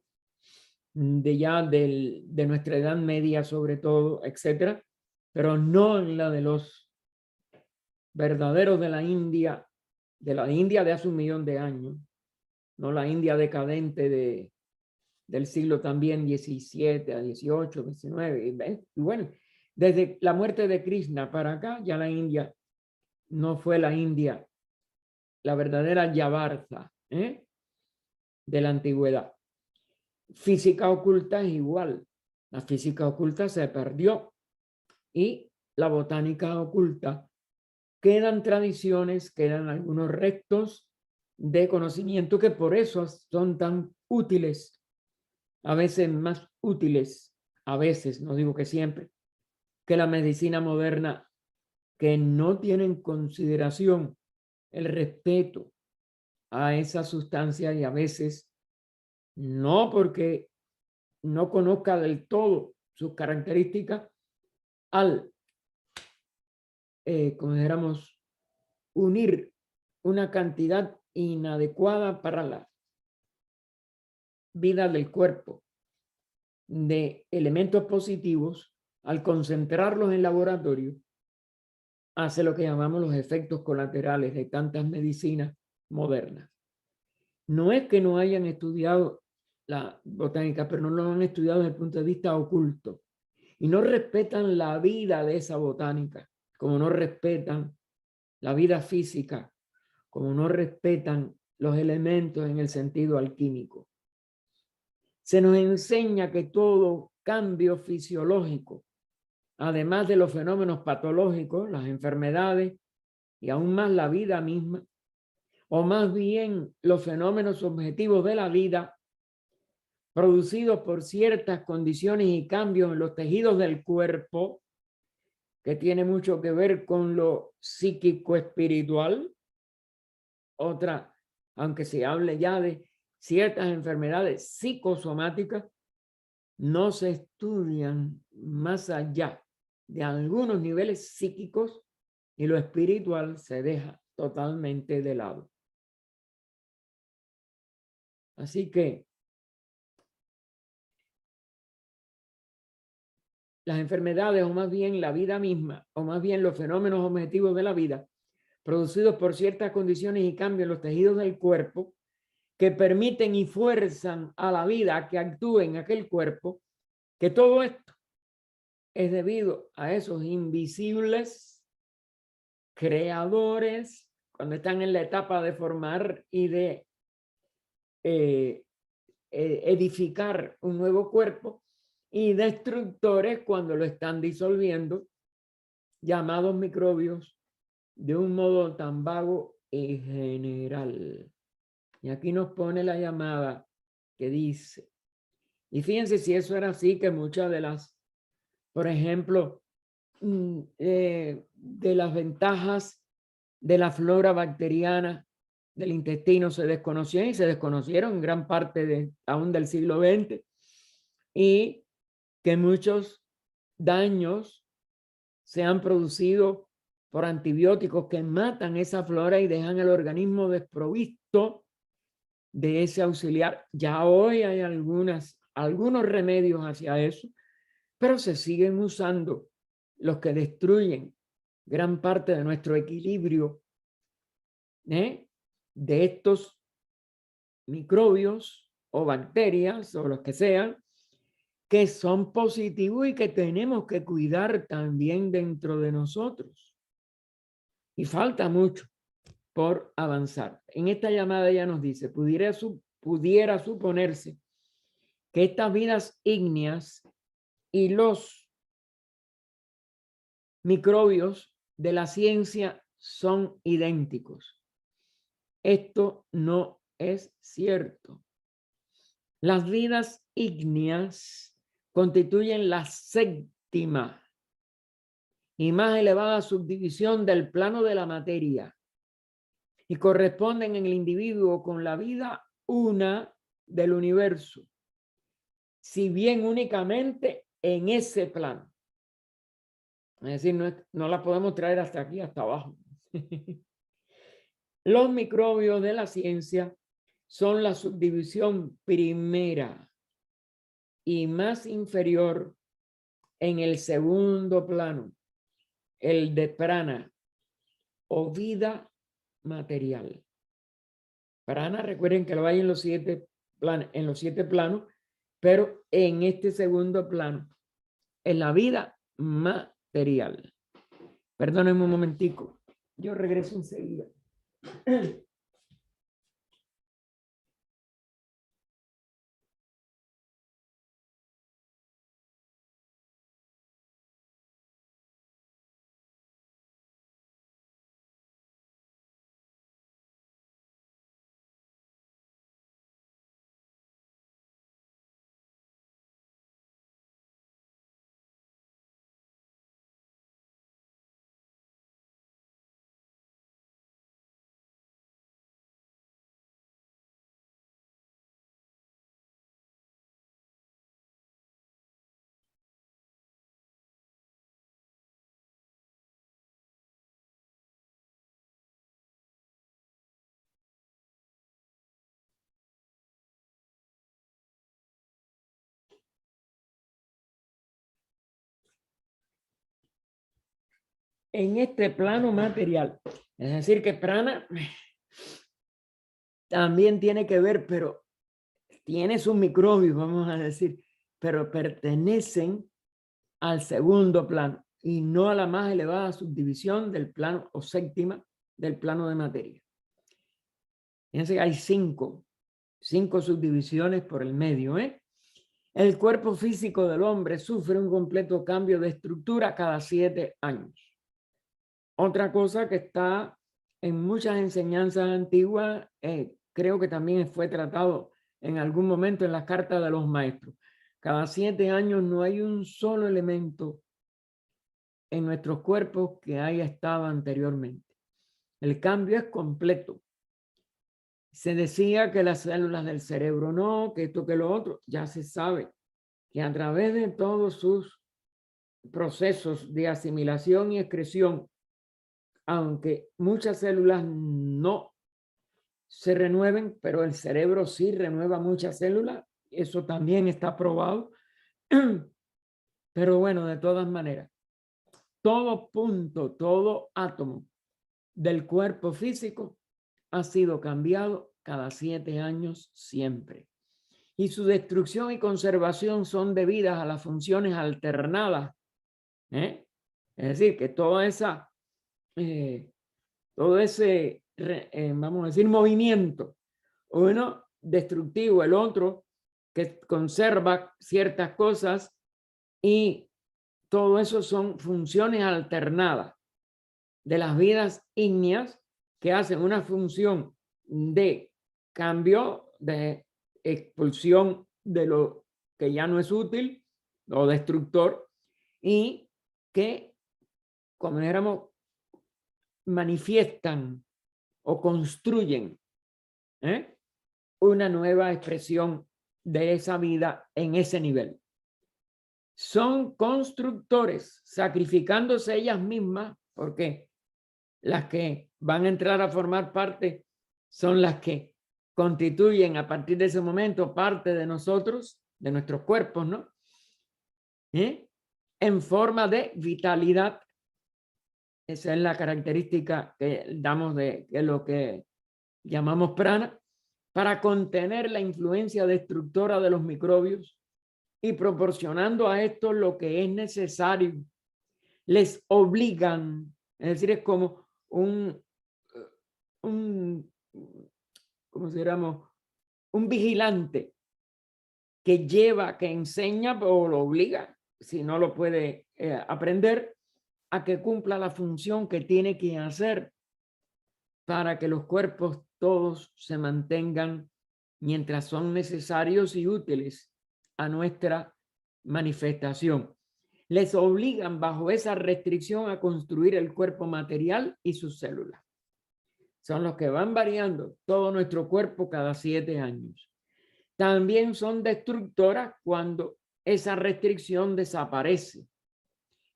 de nuestra Edad Media sobre todo, etcétera, pero no en la de los verdaderos de la India de hace 1.000.000 de años, no la India decadente del siglo también 17 a 18, 19. Y bueno, desde la muerte de Krishna para acá, ya la India no fue la India, la verdadera Yavartha de la antigüedad. Física oculta es igual. La física oculta se perdió y la botánica oculta. Quedan tradiciones, quedan algunos restos de conocimiento que por eso son tan útiles, a veces más útiles, a veces, no digo que siempre, que la medicina moderna, que no tiene en consideración el respeto a esa sustancia y a veces no porque no conozca del todo sus características, al, como dijéramos, unir una cantidad inadecuada para la vida del cuerpo de elementos positivos, al concentrarlos en laboratorio, hace lo que llamamos los efectos colaterales de tantas medicinas modernas. No es que no hayan estudiado la botánica, pero no lo han estudiado desde el punto de vista oculto. Y no respetan la vida de esa botánica, como no respetan la vida física, como no respetan los elementos en el sentido alquímico. Se nos enseña que todo cambio fisiológico, además de los fenómenos patológicos, las enfermedades y aún más la vida misma, o más bien los fenómenos objetivos de la vida, producidos por ciertas condiciones y cambios en los tejidos del cuerpo, que tiene mucho que ver con lo psíquico-espiritual. Otra, aunque se hable ya de ciertas enfermedades psicosomáticas, no se estudian más allá de algunos niveles psíquicos y lo espiritual se deja totalmente de lado. Así que las enfermedades, o más bien la vida misma, o más bien los fenómenos objetivos de la vida, producidos por ciertas condiciones y cambios en los tejidos del cuerpo, que permiten y fuerzan a la vida a que actúe en aquel cuerpo, que todo esto es debido a esos invisibles creadores cuando están en la etapa de formar y de edificar un nuevo cuerpo, y destructores cuando lo están disolviendo, llamados microbios, de un modo tan vago y general. Y aquí nos pone la llamada que dice, y fíjense si eso era así, que muchas de las, por ejemplo, de las ventajas de la flora bacteriana del intestino se desconocían y se desconocieron en gran parte aún del siglo XX, y que muchos daños se han producido por antibióticos que matan esa flora y dejan el organismo desprovisto de ese auxiliar. Ya hoy hay algunos remedios hacia eso, pero se siguen usando los que destruyen gran parte de nuestro equilibrio de estos microbios o bacterias o los que sean, que son positivos y que tenemos que cuidar también dentro de nosotros. Y falta mucho por avanzar. En esta llamada ella nos dice, pudiera suponerse que estas vidas ígneas y los microbios de la ciencia son idénticos. Esto no es cierto. Las vidas ígneas constituyen la séptima y más elevada subdivisión del plano de la materia y corresponden en el individuo con la vida una del universo, si bien únicamente en ese plano. Es decir, no la podemos traer hasta aquí, hasta abajo. Los microbios de la ciencia son la subdivisión primera y más inferior en el segundo plano, el de prana o vida material. Prana, recuerden que lo hay en los 7 planos, pero en este segundo plano, en la vida material. Perdónenme un momentico, yo regreso enseguida. En este plano material, es decir, que prana también tiene que ver, pero tiene sus microbios, vamos a decir, pero pertenecen al segundo plano y no a la más elevada subdivisión del plano o séptima del plano de materia. Fíjense que hay cinco subdivisiones por el medio. El cuerpo físico del hombre sufre un completo cambio de estructura cada 7 años. Otra cosa que está en muchas enseñanzas antiguas, creo que también fue tratado en algún momento en las cartas de los maestros. Cada 7 años no hay un solo elemento en nuestros cuerpos que haya estado anteriormente. El cambio es completo. Se decía que las células del cerebro no, que esto, que lo otro, ya se sabe que a través de todos sus procesos de asimilación y excreción, aunque muchas células no se renueven, pero el cerebro sí renueva muchas células, eso también está probado. Pero bueno, de todas maneras, todo punto, todo átomo del cuerpo físico ha sido cambiado cada 7 años siempre. Y su destrucción y conservación son debidas a las funciones alternadas. Es decir, que toda esa, todo ese, vamos a decir, movimiento, uno destructivo, el otro que conserva ciertas cosas, y todo eso son funciones alternadas de las vidas ígneas que hacen una función de cambio, de expulsión de lo que ya no es útil o destructor, y que, como dijéramos, manifiestan o construyen una nueva expresión de esa vida en ese nivel. Son constructores, sacrificándose ellas mismas, porque las que van a entrar a formar parte son las que constituyen a partir de ese momento parte de nosotros, de nuestros cuerpos, ¿no? En forma de vitalidad. Esa es la característica que damos de lo que llamamos prana, para contener la influencia destructora de los microbios y proporcionando a esto lo que es necesario. Les obligan, es decir, es como ¿cómo se llama? Un vigilante que lleva, que enseña o lo obliga, si no lo puede aprender, a que cumpla la función que tiene que hacer para que los cuerpos todos se mantengan mientras son necesarios y útiles a nuestra manifestación. Les obligan bajo esa restricción a construir el cuerpo material y sus células. Son los que van variando todo nuestro cuerpo cada 7 años. También son destructoras cuando esa restricción desaparece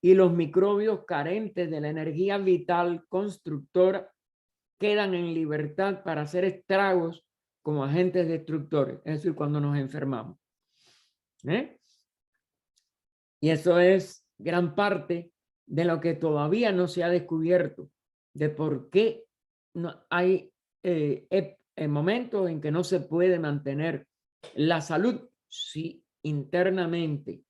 y los microbios carentes de la energía vital constructora quedan en libertad para hacer estragos como agentes destructores, es decir, cuando nos enfermamos. Y eso es gran parte de lo que todavía no se ha descubierto, de por qué no hay momentos en que no se puede mantener la salud si internamente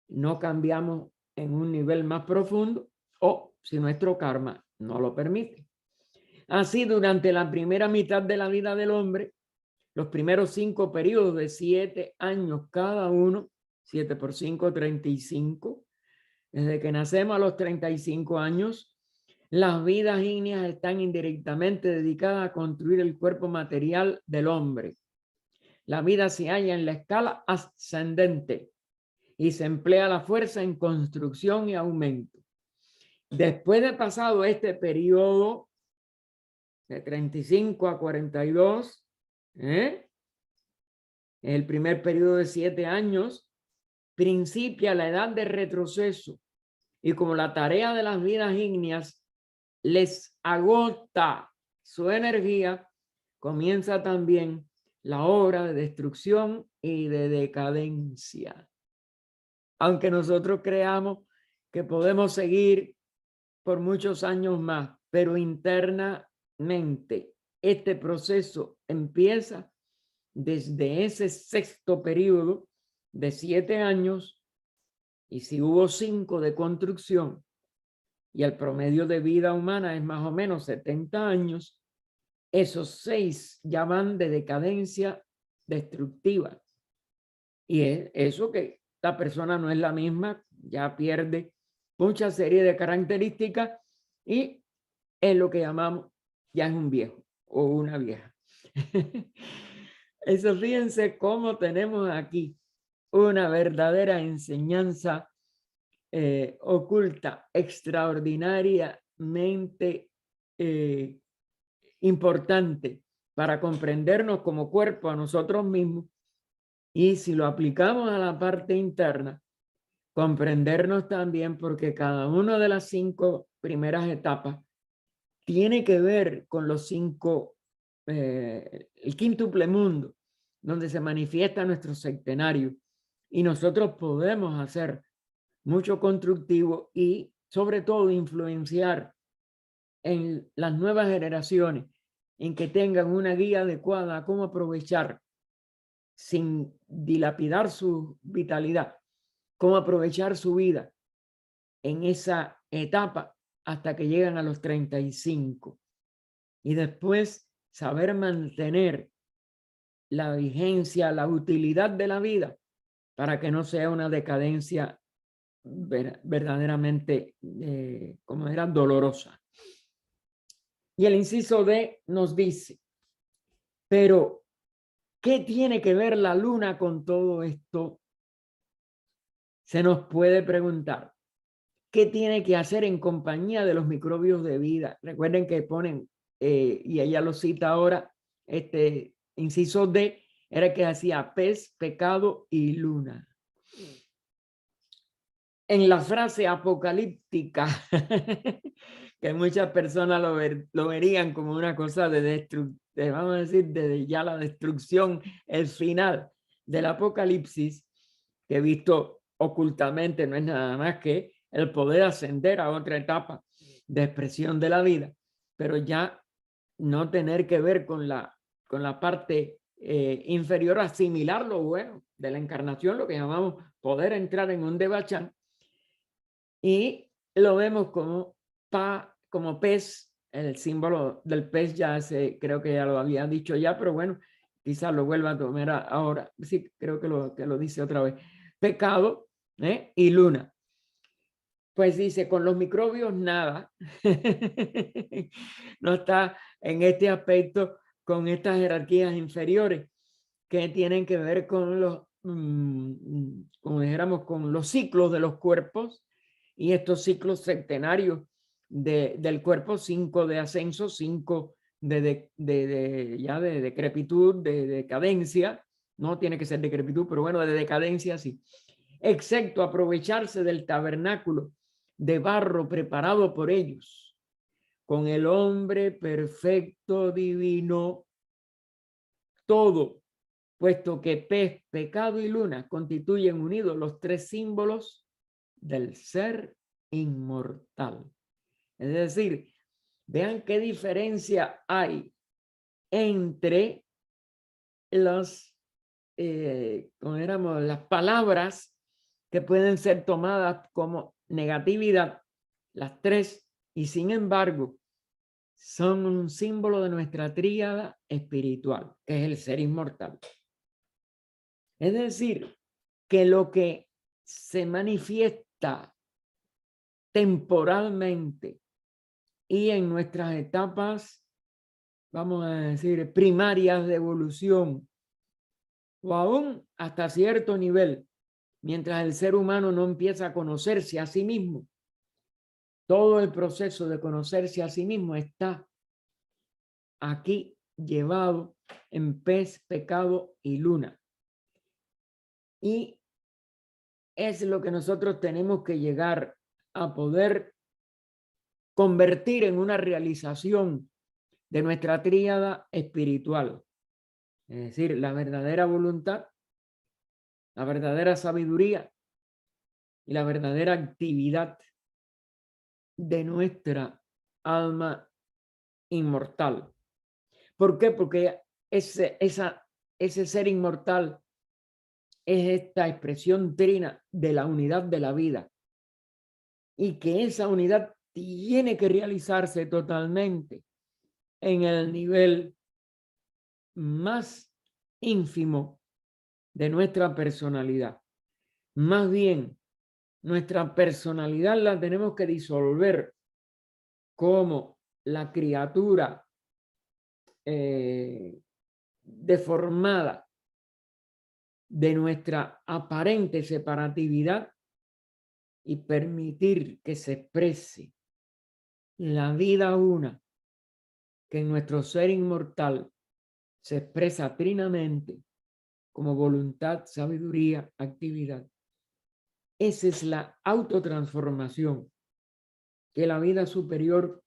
no cambiamos en un nivel más profundo o si nuestro karma no lo permite. Así, durante la primera mitad de la vida del hombre, los primeros 5 periodos de 7 años cada uno, 7 por 5, 35, desde que nacemos a los 35 años, las vidas ígneas están indirectamente dedicadas a construir el cuerpo material del hombre. La vida se halla en la escala ascendente y se emplea la fuerza en construcción y aumento. Después de pasado este periodo de 35 a 42, el primer periodo de 7 años, principia la edad de retroceso, y como la tarea de las vidas ígneas les agota su energía, comienza también la obra de destrucción y de decadencia. Aunque nosotros creamos que podemos seguir por muchos años más, pero internamente este proceso empieza desde ese 6º periodo de 7 años, y si hubo 5 de construcción y el promedio de vida humana es más o menos 70 años, esos 6 ya van de decadencia destructiva. Y es eso, que la persona no es la misma, ya pierde mucha serie de características y es lo que llamamos, ya es un viejo o una vieja. Eso, fíjense cómo tenemos aquí una verdadera enseñanza oculta, extraordinariamente importante para comprendernos como cuerpo a nosotros mismos Y si lo aplicamos a la parte interna, comprendernos también, porque cada una de las 5 primeras etapas tiene que ver con los 5, el quíntuple mundo, donde se manifiesta nuestro centenario. Y nosotros podemos hacer mucho constructivo y sobre todo influenciar en las nuevas generaciones en que tengan una guía adecuada a cómo aprovechar sin dilapidar su vitalidad, cómo aprovechar su vida en esa etapa hasta que llegan a los 35 y después saber mantener la vigencia, la utilidad de la vida para que no sea una decadencia verdaderamente, como era, dolorosa. Y el inciso D nos dice, pero ¿qué tiene que ver la luna con todo esto? Se nos puede preguntar, ¿qué tiene que hacer en compañía de los microbios de vida? Recuerden que ponen, y ella lo cita ahora, este inciso D, era que hacía pez, pecado y luna. En la frase apocalíptica, que muchas personas lo verían como una cosa vamos a decir, de ya la destrucción, el final del apocalipsis, que visto ocultamente no es nada más que el poder ascender a otra etapa de expresión de la vida, pero ya no tener que ver con la parte inferior, asimilar lo bueno de la encarnación, lo que llamamos poder entrar en un devachán, y lo vemos como pez. El símbolo del pez ya creo que ya lo había dicho ya, pero bueno, quizás lo vuelva a tomar ahora. Sí, creo que lo dice otra vez. Pecado, y luna. Pues dice, con los microbios nada. No está en este aspecto con estas jerarquías inferiores que tienen que ver con como dijéramos, con los ciclos de los cuerpos y estos ciclos centenarios del cuerpo, 5 de ascenso, 5 de decrepitud, de decadencia. No tiene que ser decrepitud, pero bueno, de decadencia sí. Excepto aprovecharse del tabernáculo de barro preparado por ellos, con el hombre perfecto divino, todo, puesto que pez, pecado y luna constituyen unidos los 3 símbolos del ser inmortal. Es decir, vean qué diferencia hay entre las palabras que pueden ser tomadas como negatividad, las 3, y sin embargo son un símbolo de nuestra tríada espiritual, que es el ser inmortal. Es decir, que lo que se manifiesta temporalmente y en nuestras etapas, vamos a decir, primarias de evolución, o aún hasta cierto nivel, mientras el ser humano no empieza a conocerse a sí mismo, todo el proceso de conocerse a sí mismo está aquí llevado en pez, pecado y luna. Y es lo que nosotros tenemos que llegar a poder convertir en una realización de nuestra tríada espiritual. Es decir, la verdadera voluntad, la verdadera sabiduría y la verdadera actividad de nuestra alma inmortal. ¿Por qué? Porque ese ser inmortal es esta expresión trina de la unidad de la vida, y que esa unidad tiene que realizarse totalmente en el nivel más ínfimo de nuestra personalidad. Más bien, nuestra personalidad la tenemos que disolver como la criatura deformada de nuestra aparente separatividad y permitir que se exprese la vida una, que en nuestro ser inmortal se expresa trinamente como voluntad, sabiduría, actividad. Esa es la autotransformación que la vida superior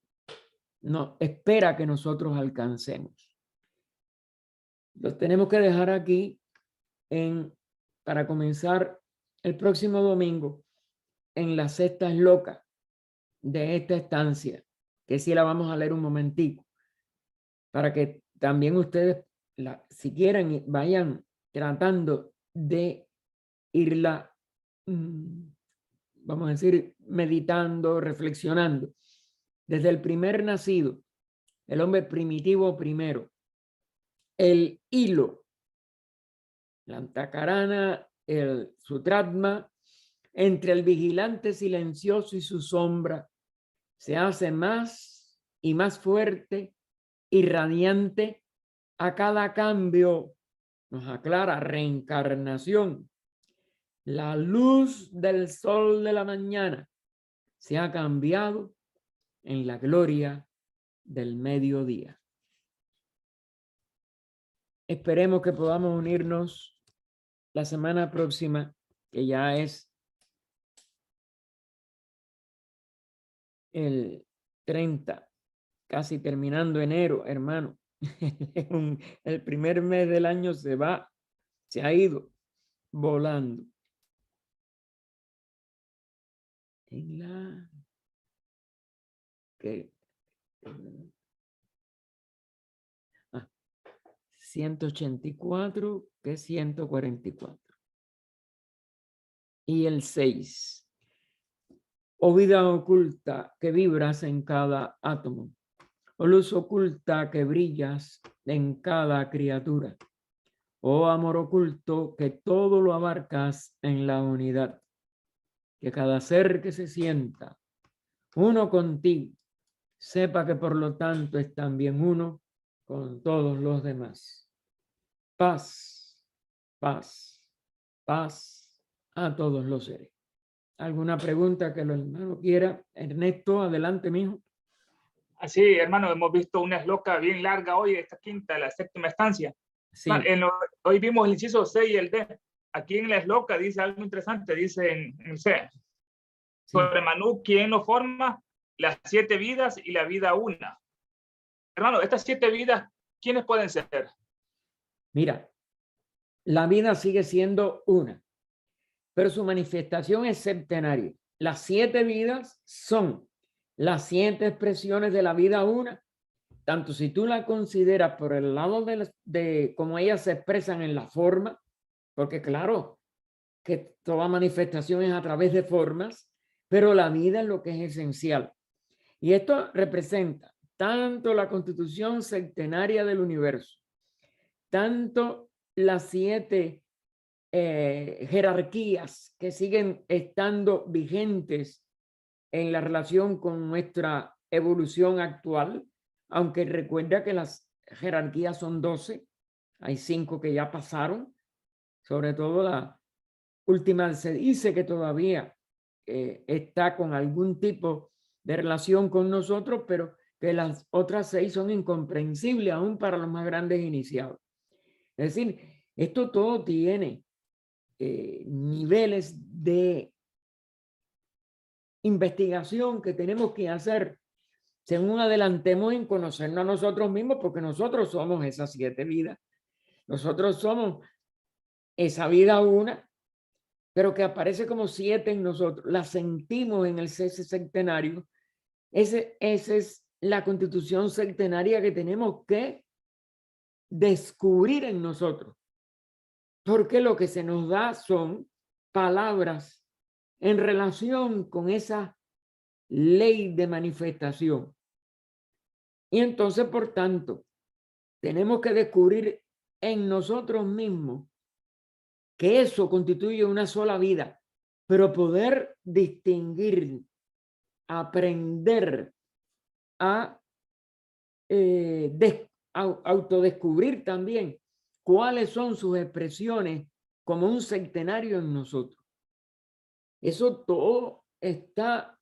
no espera que nosotros alcancemos. Lo tenemos que dejar aquí para comenzar el próximo domingo en la sexta loca de esta estancia, que sí la vamos a leer un momentico, para que también ustedes, si quieren, vayan tratando de irla, vamos a decir, meditando, reflexionando. Desde el primer nacido, el hombre primitivo primero, el hilo, la antacarana, el sutratma, entre el vigilante silencioso y su sombra, se hace más y más fuerte y radiante a cada cambio, nos aclara reencarnación. La luz del sol de la mañana se ha cambiado en la gloria del mediodía. Esperemos que podamos unirnos la semana próxima, que ya es el 30, casi terminando enero, hermano. El primer mes del año se ha ido volando. En la que 184, que es 144. Y el 6. O vida oculta que vibras en cada átomo, o luz oculta que brillas en cada criatura, o amor oculto que todo lo abarcas en la unidad, que cada ser que se sienta uno contigo, sepa que por lo tanto es también uno con todos los demás. Paz, paz, paz a todos los seres. ¿Alguna pregunta que los hermanos quiera? Ernesto, adelante, mijo. Así, hermano, hemos visto una esloca bien larga hoy, esta quinta, la séptima estancia. Sí. Hoy vimos el inciso C y el D. Aquí en la esloca dice algo interesante, dice en el C. Sí. Sobre Manú, ¿quién lo forma? Las 7 vidas y la vida una. Hermano, estas 7 vidas, ¿quiénes pueden ser? Mira, la vida sigue siendo una, pero su manifestación es septenaria. Las 7 vidas son las 7 expresiones de la vida una, tanto si tú la consideras por el lado de cómo ellas se expresan en la forma, porque claro que toda manifestación es a través de formas, pero la vida es lo que es esencial. Y esto representa tanto la constitución septenaria del universo, tanto las 7 jerarquías que siguen estando vigentes en la relación con nuestra evolución actual, aunque recuerda que las jerarquías son 12, hay 5 que ya pasaron, sobre todo la última se dice que todavía está con algún tipo de relación con nosotros, pero que las otras 6 son incomprensibles aún para los más grandes iniciados. Es decir, esto todo tiene niveles de investigación que tenemos que hacer según adelantemos en conocernos a nosotros mismos, porque nosotros somos esas 7 vidas. Nosotros somos esa vida una, pero que aparece como 7 en nosotros. La sentimos en el cese septenario. Esa es la constitución septenaria que tenemos que descubrir en nosotros. Porque lo que se nos da son palabras en relación con esa ley de manifestación. Y entonces, por tanto, tenemos que descubrir en nosotros mismos que eso constituye una sola vida, pero poder distinguir, aprender a autodescubrir también cuáles son sus expresiones como un septenario en nosotros. Eso todo está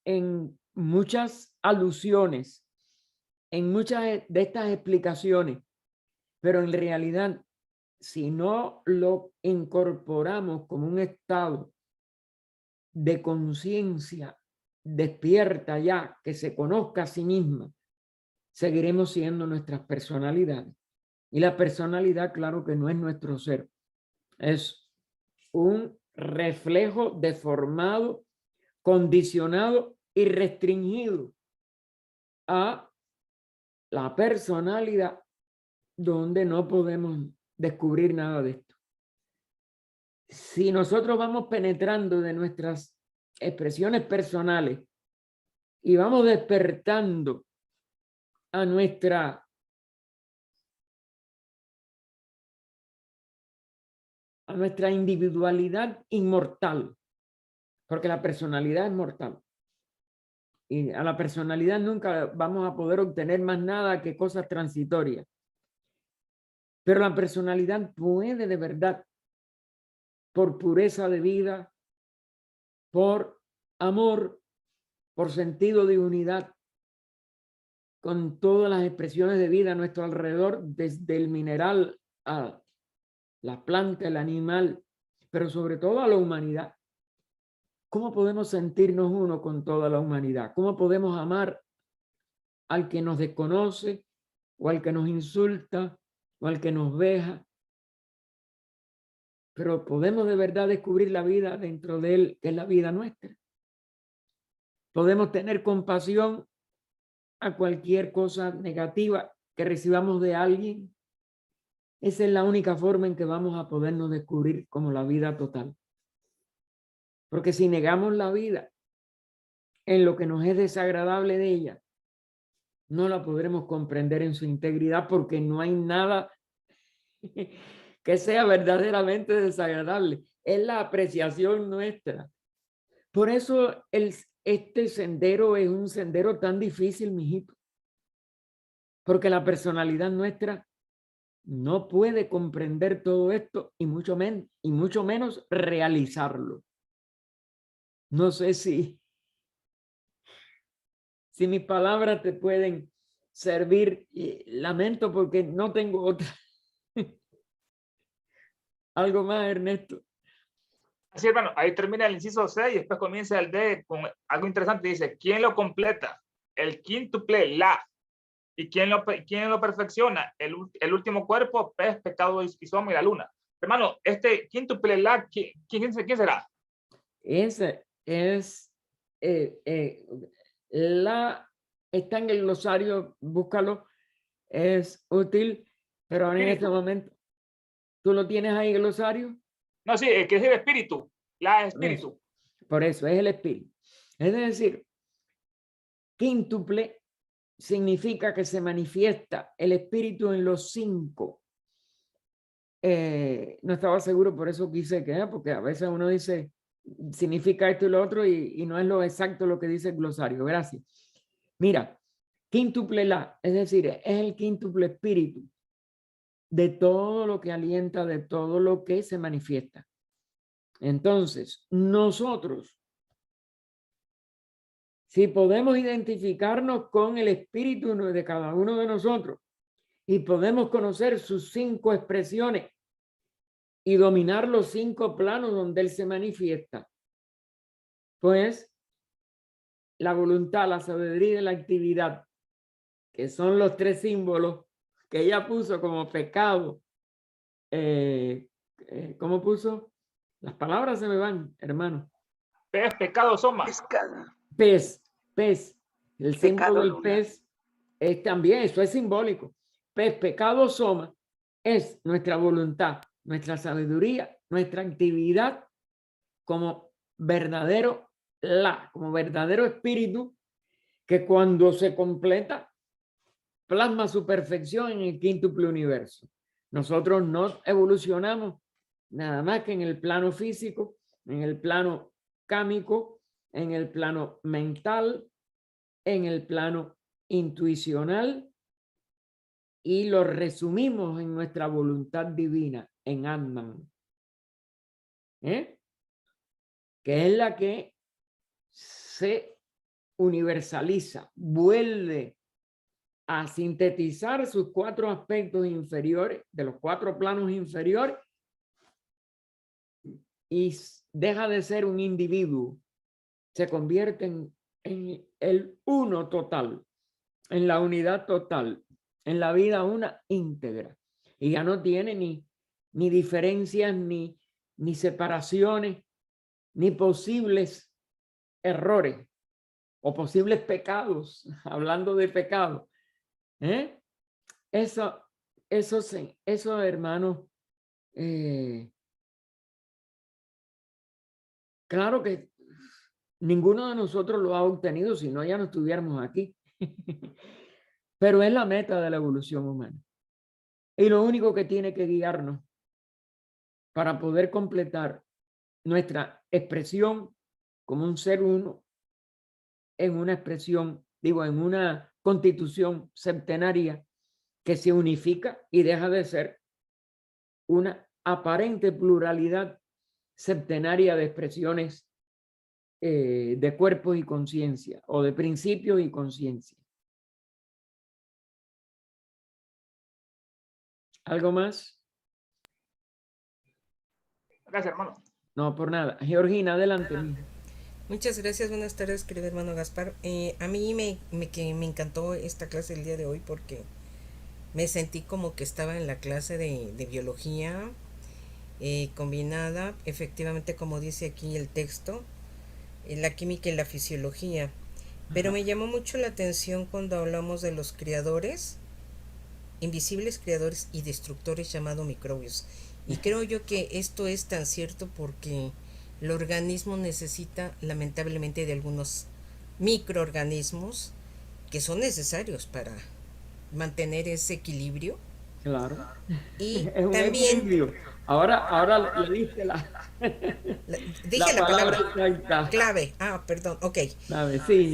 en muchas alusiones, en muchas de estas explicaciones, pero en realidad si no lo incorporamos como un estado de conciencia despierta ya, que se conozca a sí misma, seguiremos siendo nuestras personalidades. Y la personalidad, claro que no es nuestro ser, es un reflejo deformado, condicionado y restringido a la personalidad, donde no podemos descubrir nada de esto. Si nosotros vamos penetrando de nuestras expresiones personales y vamos despertando a nuestra individualidad inmortal, porque la personalidad es mortal. Y a la personalidad nunca vamos a poder obtener más nada que cosas transitorias. Pero la personalidad puede de verdad, por pureza de vida, por amor, por sentido de unidad, con todas las expresiones de vida a nuestro alrededor, desde el mineral a la planta, el animal, pero sobre todo a la humanidad. ¿Cómo podemos sentirnos uno con toda la humanidad? ¿Cómo podemos amar al que nos desconoce, o al que nos insulta, o al que nos veja? Pero podemos de verdad descubrir la vida dentro de él, que es la vida nuestra. Podemos tener compasión a cualquier cosa negativa que recibamos de alguien. Esa es la única forma en que vamos a podernos descubrir como la vida total. Porque si negamos la vida en lo que nos es desagradable de ella, no la podremos comprender en su integridad, porque no hay nada que sea verdaderamente desagradable. Es la apreciación nuestra. Por eso este sendero es un sendero tan difícil, mijito. Porque la personalidad nuestra no puede comprender todo esto, y mucho menos realizarlo. No sé si mis palabras te pueden servir. Lamento porque no tengo otra. Algo más, Ernesto. Así, hermano, ahí termina el inciso C y después comienza el D con algo interesante. Dice, ¿quién lo completa? El quíntuple La. ¿Y quién lo perfecciona? El último cuerpo, pez, pecado y soma y la luna. Hermano, este quíntuple La, ¿quién será? Ese es está en el glosario, búscalo, es útil, pero ahora en este momento, ¿tú lo tienes ahí, el glosario? No, sí, que es el espíritu, La es espíritu. Por eso es el espíritu. Es decir, quíntuple significa que se manifiesta el espíritu en los 5. No estaba seguro, por eso quise que, porque a veces uno dice, significa esto y lo otro, y no es lo exacto lo que dice el glosario. Gracias. Mira, quíntuple La, es decir, es el quíntuple espíritu de todo lo que alienta, de todo lo que se manifiesta. Entonces, nosotros, si podemos identificarnos con el espíritu de cada uno de nosotros y podemos conocer sus 5 expresiones y dominar los 5 planos donde él se manifiesta, pues la voluntad, la sabiduría y la actividad, que son los 3 símbolos que ella puso como pecado. ¿Cómo puso? Las palabras se me van, hermano. Pez, pecado, soma. Pez. El símbolo del Luna. pez es también, eso es simbólico. Pez, pecado, soma, es nuestra voluntad, nuestra sabiduría, nuestra actividad como verdadero como verdadero espíritu, que cuando se completa plasma su perfección en el quíntuple universo. Nosotros no evolucionamos nada más que en el plano físico, en el plano cámico, en el plano mental, en el plano intuicional, y lo resumimos en nuestra voluntad divina, en Atman, que es la que se universaliza, vuelve a sintetizar sus 4 aspectos inferiores, de los 4 planos inferiores, y deja de ser un individuo, se convierte en el uno total, en la unidad total, en la vida una íntegra, y ya no tiene ni diferencias, ni separaciones, ni posibles errores o posibles pecados, hablando de pecado. Eso, hermanos, claro que ninguno de nosotros lo ha obtenido, si no ya no estuviéramos aquí. Pero es la meta de la evolución humana. Y lo único que tiene que guiarnos para poder completar nuestra expresión como un ser uno en una expresión, digo, en una constitución septenaria que se unifica y deja de ser una aparente pluralidad septenaria de expresiones de cuerpos y conciencia, o de principios y conciencia. ¿Algo más? Gracias, hermano. No, por nada. Georgina, adelante. Muchas gracias, buenas tardes, querido hermano Gaspar. A mí me encantó esta clase el día de hoy porque me sentí como que estaba en la clase de biología combinada, efectivamente como dice aquí el texto, la química y la fisiología. Pero me llamó mucho la atención cuando hablamos de los creadores, invisibles creadores y destructores llamados microbios. Y creo yo que esto es tan cierto porque el organismo necesita lamentablemente de algunos microorganismos que son necesarios para mantener ese equilibrio. Claro. Y es un también equilibrio. Ahora le diste dije la palabra exacta. clave. Perdón, ok. Clave, sí,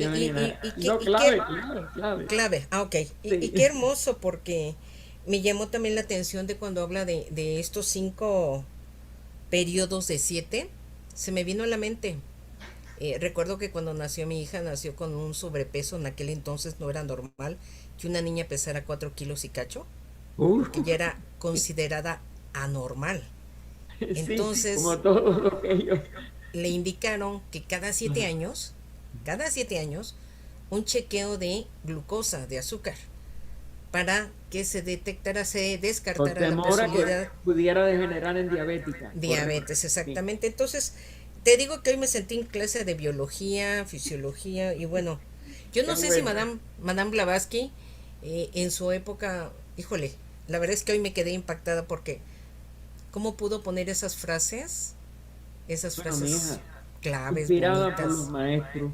clave, ok. Sí. Y qué hermoso porque me llamó también la atención de cuando habla de estos 5 periodos de 7, se me vino a la mente. Recuerdo que cuando nació mi hija, nació con un sobrepeso, en aquel entonces no era normal que una niña pesara 4 kilos y cacho, porque ya era considerada anormal. Entonces, sí, como todo lo que ellos... le indicaron que cada 7 años, un chequeo de glucosa, de azúcar, para que se detectara, se descartara la posibilidad que pudiera degenerar en diabética. Diabetes, exactamente. Sí. Entonces, te digo que hoy me sentí en clase de biología, fisiología, y bueno, yo no sé si Madame Blavatsky en su época, híjole, la verdad es que hoy me quedé impactada porque cómo pudo poner esas frases claves, inspirada bonitas. por los maestros.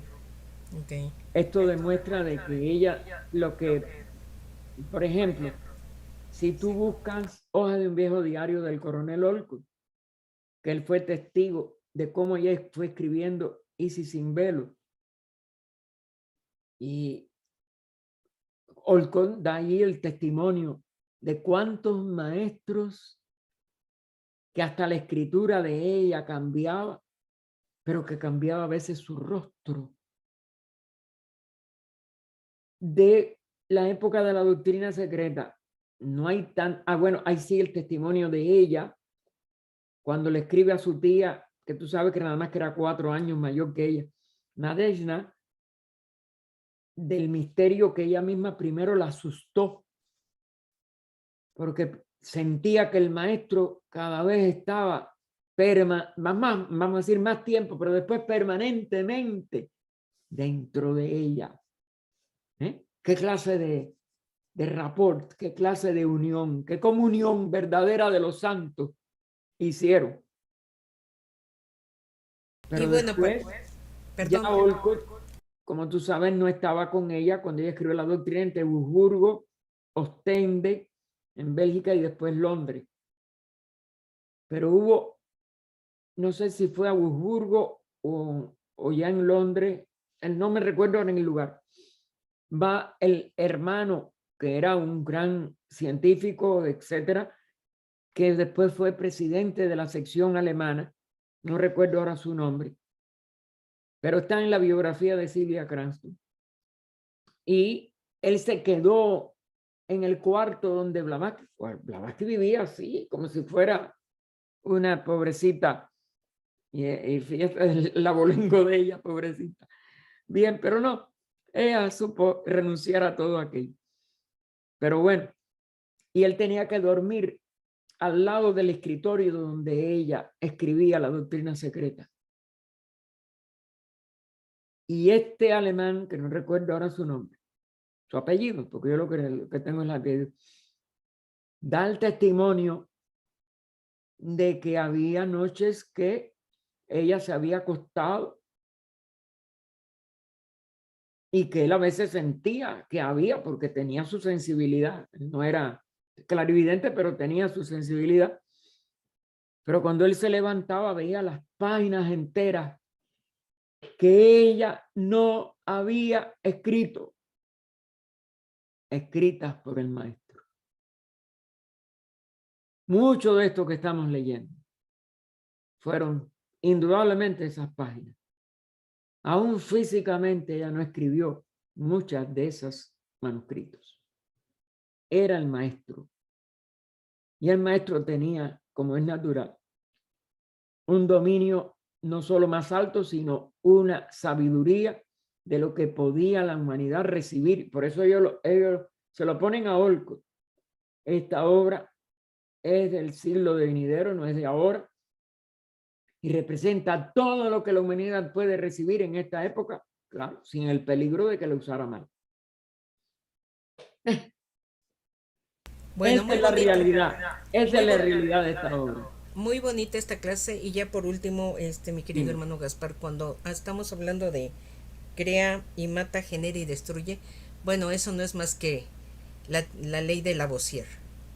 Okay. Esto demuestra de que ella, por ejemplo, si tú buscas hojas de un viejo diario del coronel Olcott, que él fue testigo de cómo ella fue escribiendo Isis sin velo, y Olcott da ahí el testimonio de cuántos maestros que hasta la escritura de ella cambiaba, pero que cambiaba a veces su rostro. De la época de la doctrina secreta, no hay bueno, ahí sí el testimonio de ella, cuando le escribe a su tía, que tú sabes que nada más que era 4 años mayor que ella, Nadezhda, del misterio que ella misma primero la asustó, porque sentía que el maestro cada vez estaba vamos a decir más tiempo, pero después permanentemente dentro de ella. ¿Qué clase de rapport, qué clase de unión, qué comunión verdadera de los santos hicieron? Pero y bueno, después, perdón. ya Olcott, como tú sabes, no estaba con ella cuando ella escribió la doctrina entre Wurzburgo, Ostende, en Bélgica, y después Londres. Pero hubo, no sé si fue a Wurzburgo o ya en Londres, no me recuerdo en el lugar, va el hermano, que era un gran científico, etcétera, que después fue presidente de la sección alemana, no recuerdo ahora su nombre, pero está en la biografía de Sylvia Cranston. Y él se quedó en el cuarto donde Blavatsky vivía así, como si fuera una pobrecita. Y fíjate el abolengo de ella, pobrecita. Bien, pero no, ella supo renunciar a todo aquello. Pero bueno, y él tenía que dormir al lado del escritorio donde ella escribía la doctrina secreta. Y este alemán, que no recuerdo ahora su nombre, su apellido, porque yo lo que tengo es el apellido, da el testimonio de que había noches que ella se había acostado y que él a veces sentía que había, porque tenía su sensibilidad, no era clarividente, pero tenía su sensibilidad. Pero cuando él se levantaba veía las páginas enteras que ella no había escrito, escritas por el maestro. Mucho de esto que estamos leyendo fueron indudablemente esas páginas. Aún físicamente ella no escribió muchas de esos manuscritos. Era el maestro. Y el maestro tenía, como es natural, un dominio no solo más alto, sino una sabiduría de lo que podía la humanidad recibir. Por eso ellos se lo ponen a Olcott. Esta obra es del siglo de venidero, no es de ahora, y representa todo lo que la humanidad puede recibir en esta época, claro, sin el peligro de que lo usara mal. Bueno, Esa es la realidad, esa es la realidad de esta obra. Muy bonita esta clase. Y ya por último, mi querido Sí. hermano Gaspar, cuando estamos hablando de crea y mata, genera y destruye, bueno, eso no es más que la ley de Lavoisier.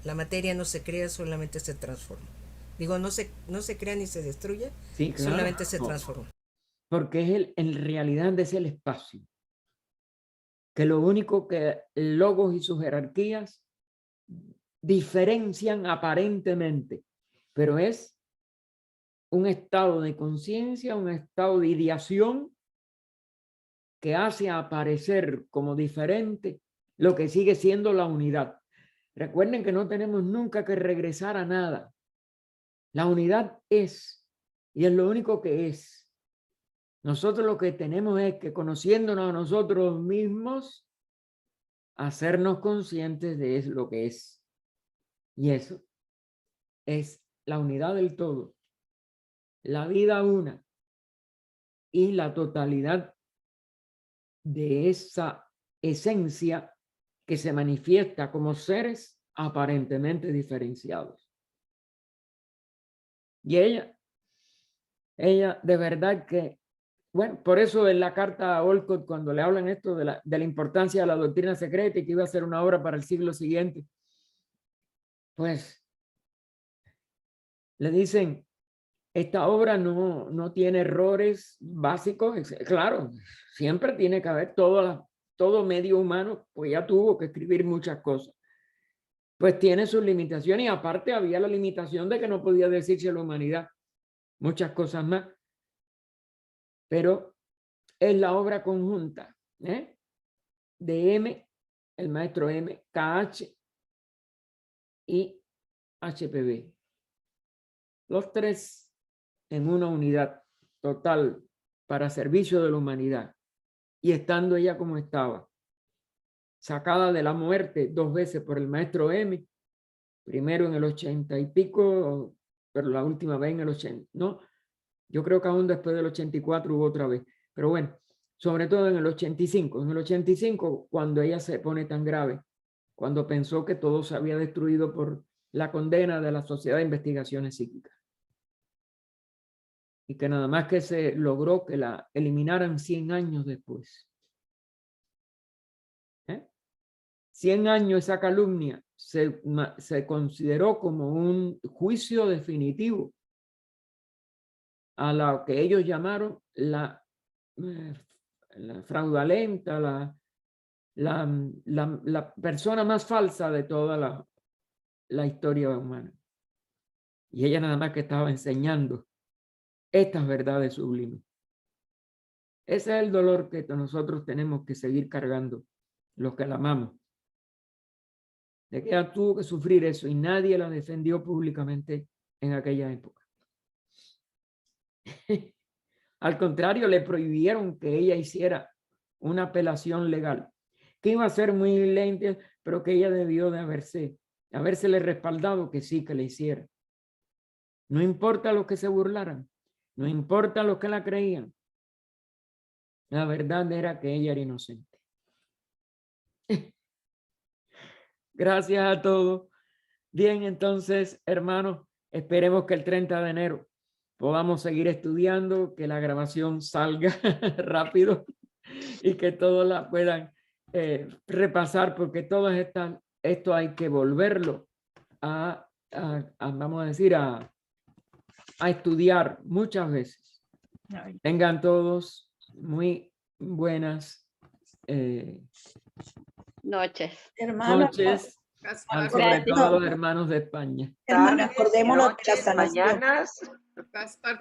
La materia no se crea, solamente se transforma. Digo, no se crea ni se destruye, Sí, claro. solamente se transforma. Porque es en realidad es el espacio. Que lo único que logos y sus jerarquías diferencian aparentemente, pero es un estado de conciencia, un estado de ideación que hace aparecer como diferente lo que sigue siendo la unidad. Recuerden que no tenemos nunca que regresar a nada. La unidad es, y es lo único que es. Nosotros lo que tenemos es que, conociéndonos a nosotros mismos, hacernos conscientes de lo que es. Y eso es la unidad del todo, la vida una y la totalidad de esa esencia que se manifiesta como seres aparentemente diferenciados. Y ella de verdad que, bueno, por eso en la carta a Olcott, cuando le hablan esto de la importancia de la doctrina secreta y que iba a ser una obra para el siglo siguiente, pues le dicen, esta obra no tiene errores básicos. Claro, siempre tiene que haber todo medio humano, pues ya tuvo que escribir muchas cosas. Pues tiene sus limitaciones y aparte había la limitación de que no podía decirse a la humanidad muchas cosas más. Pero es la obra conjunta de M, el maestro M, KH y HPB. Los tres en una unidad total para servicio de la humanidad. Y estando ella como estaba, sacada de la muerte 2 veces por el maestro M, primero en el 80 y pico, pero la última vez en el 80, ¿no? Yo creo que aún después del 84 hubo otra vez, pero bueno, sobre todo en el 85. En el 85, cuando ella se pone tan grave, cuando pensó que todo se había destruido por la condena de la Sociedad de Investigaciones Psíquicas. Y que nada más que se logró que la eliminaran 100 años después. 100 años esa calumnia se consideró como un juicio definitivo a lo que ellos llamaron la fraudulenta, la persona más falsa de toda la historia humana. Y ella nada más que estaba enseñando estas verdades sublimes. Ese es el dolor que nosotros tenemos que seguir cargando, los que la amamos. de que ella tuvo que sufrir eso y nadie la defendió públicamente en aquella época. Al contrario, le prohibieron que ella hiciera una apelación legal, que iba a ser muy lenta, pero que ella debió de habérsele respaldado que sí, que le hiciera. No importa los que se burlaran, no importa los que la creían. La verdad era que ella era inocente. Gracias a todos. Bien, entonces, hermanos, esperemos que el 30 de enero podamos seguir estudiando, que la grabación salga rápido y que todos la puedan repasar, porque todas estas, esto hay que volverlo vamos a decir, a estudiar muchas veces. Tengan todos muy buenas Noches. Hermano, noches, sobre Gracias. todo los hermanos de España. hermano, acordémonos de la noches, sanación. mañanas. Gaspar,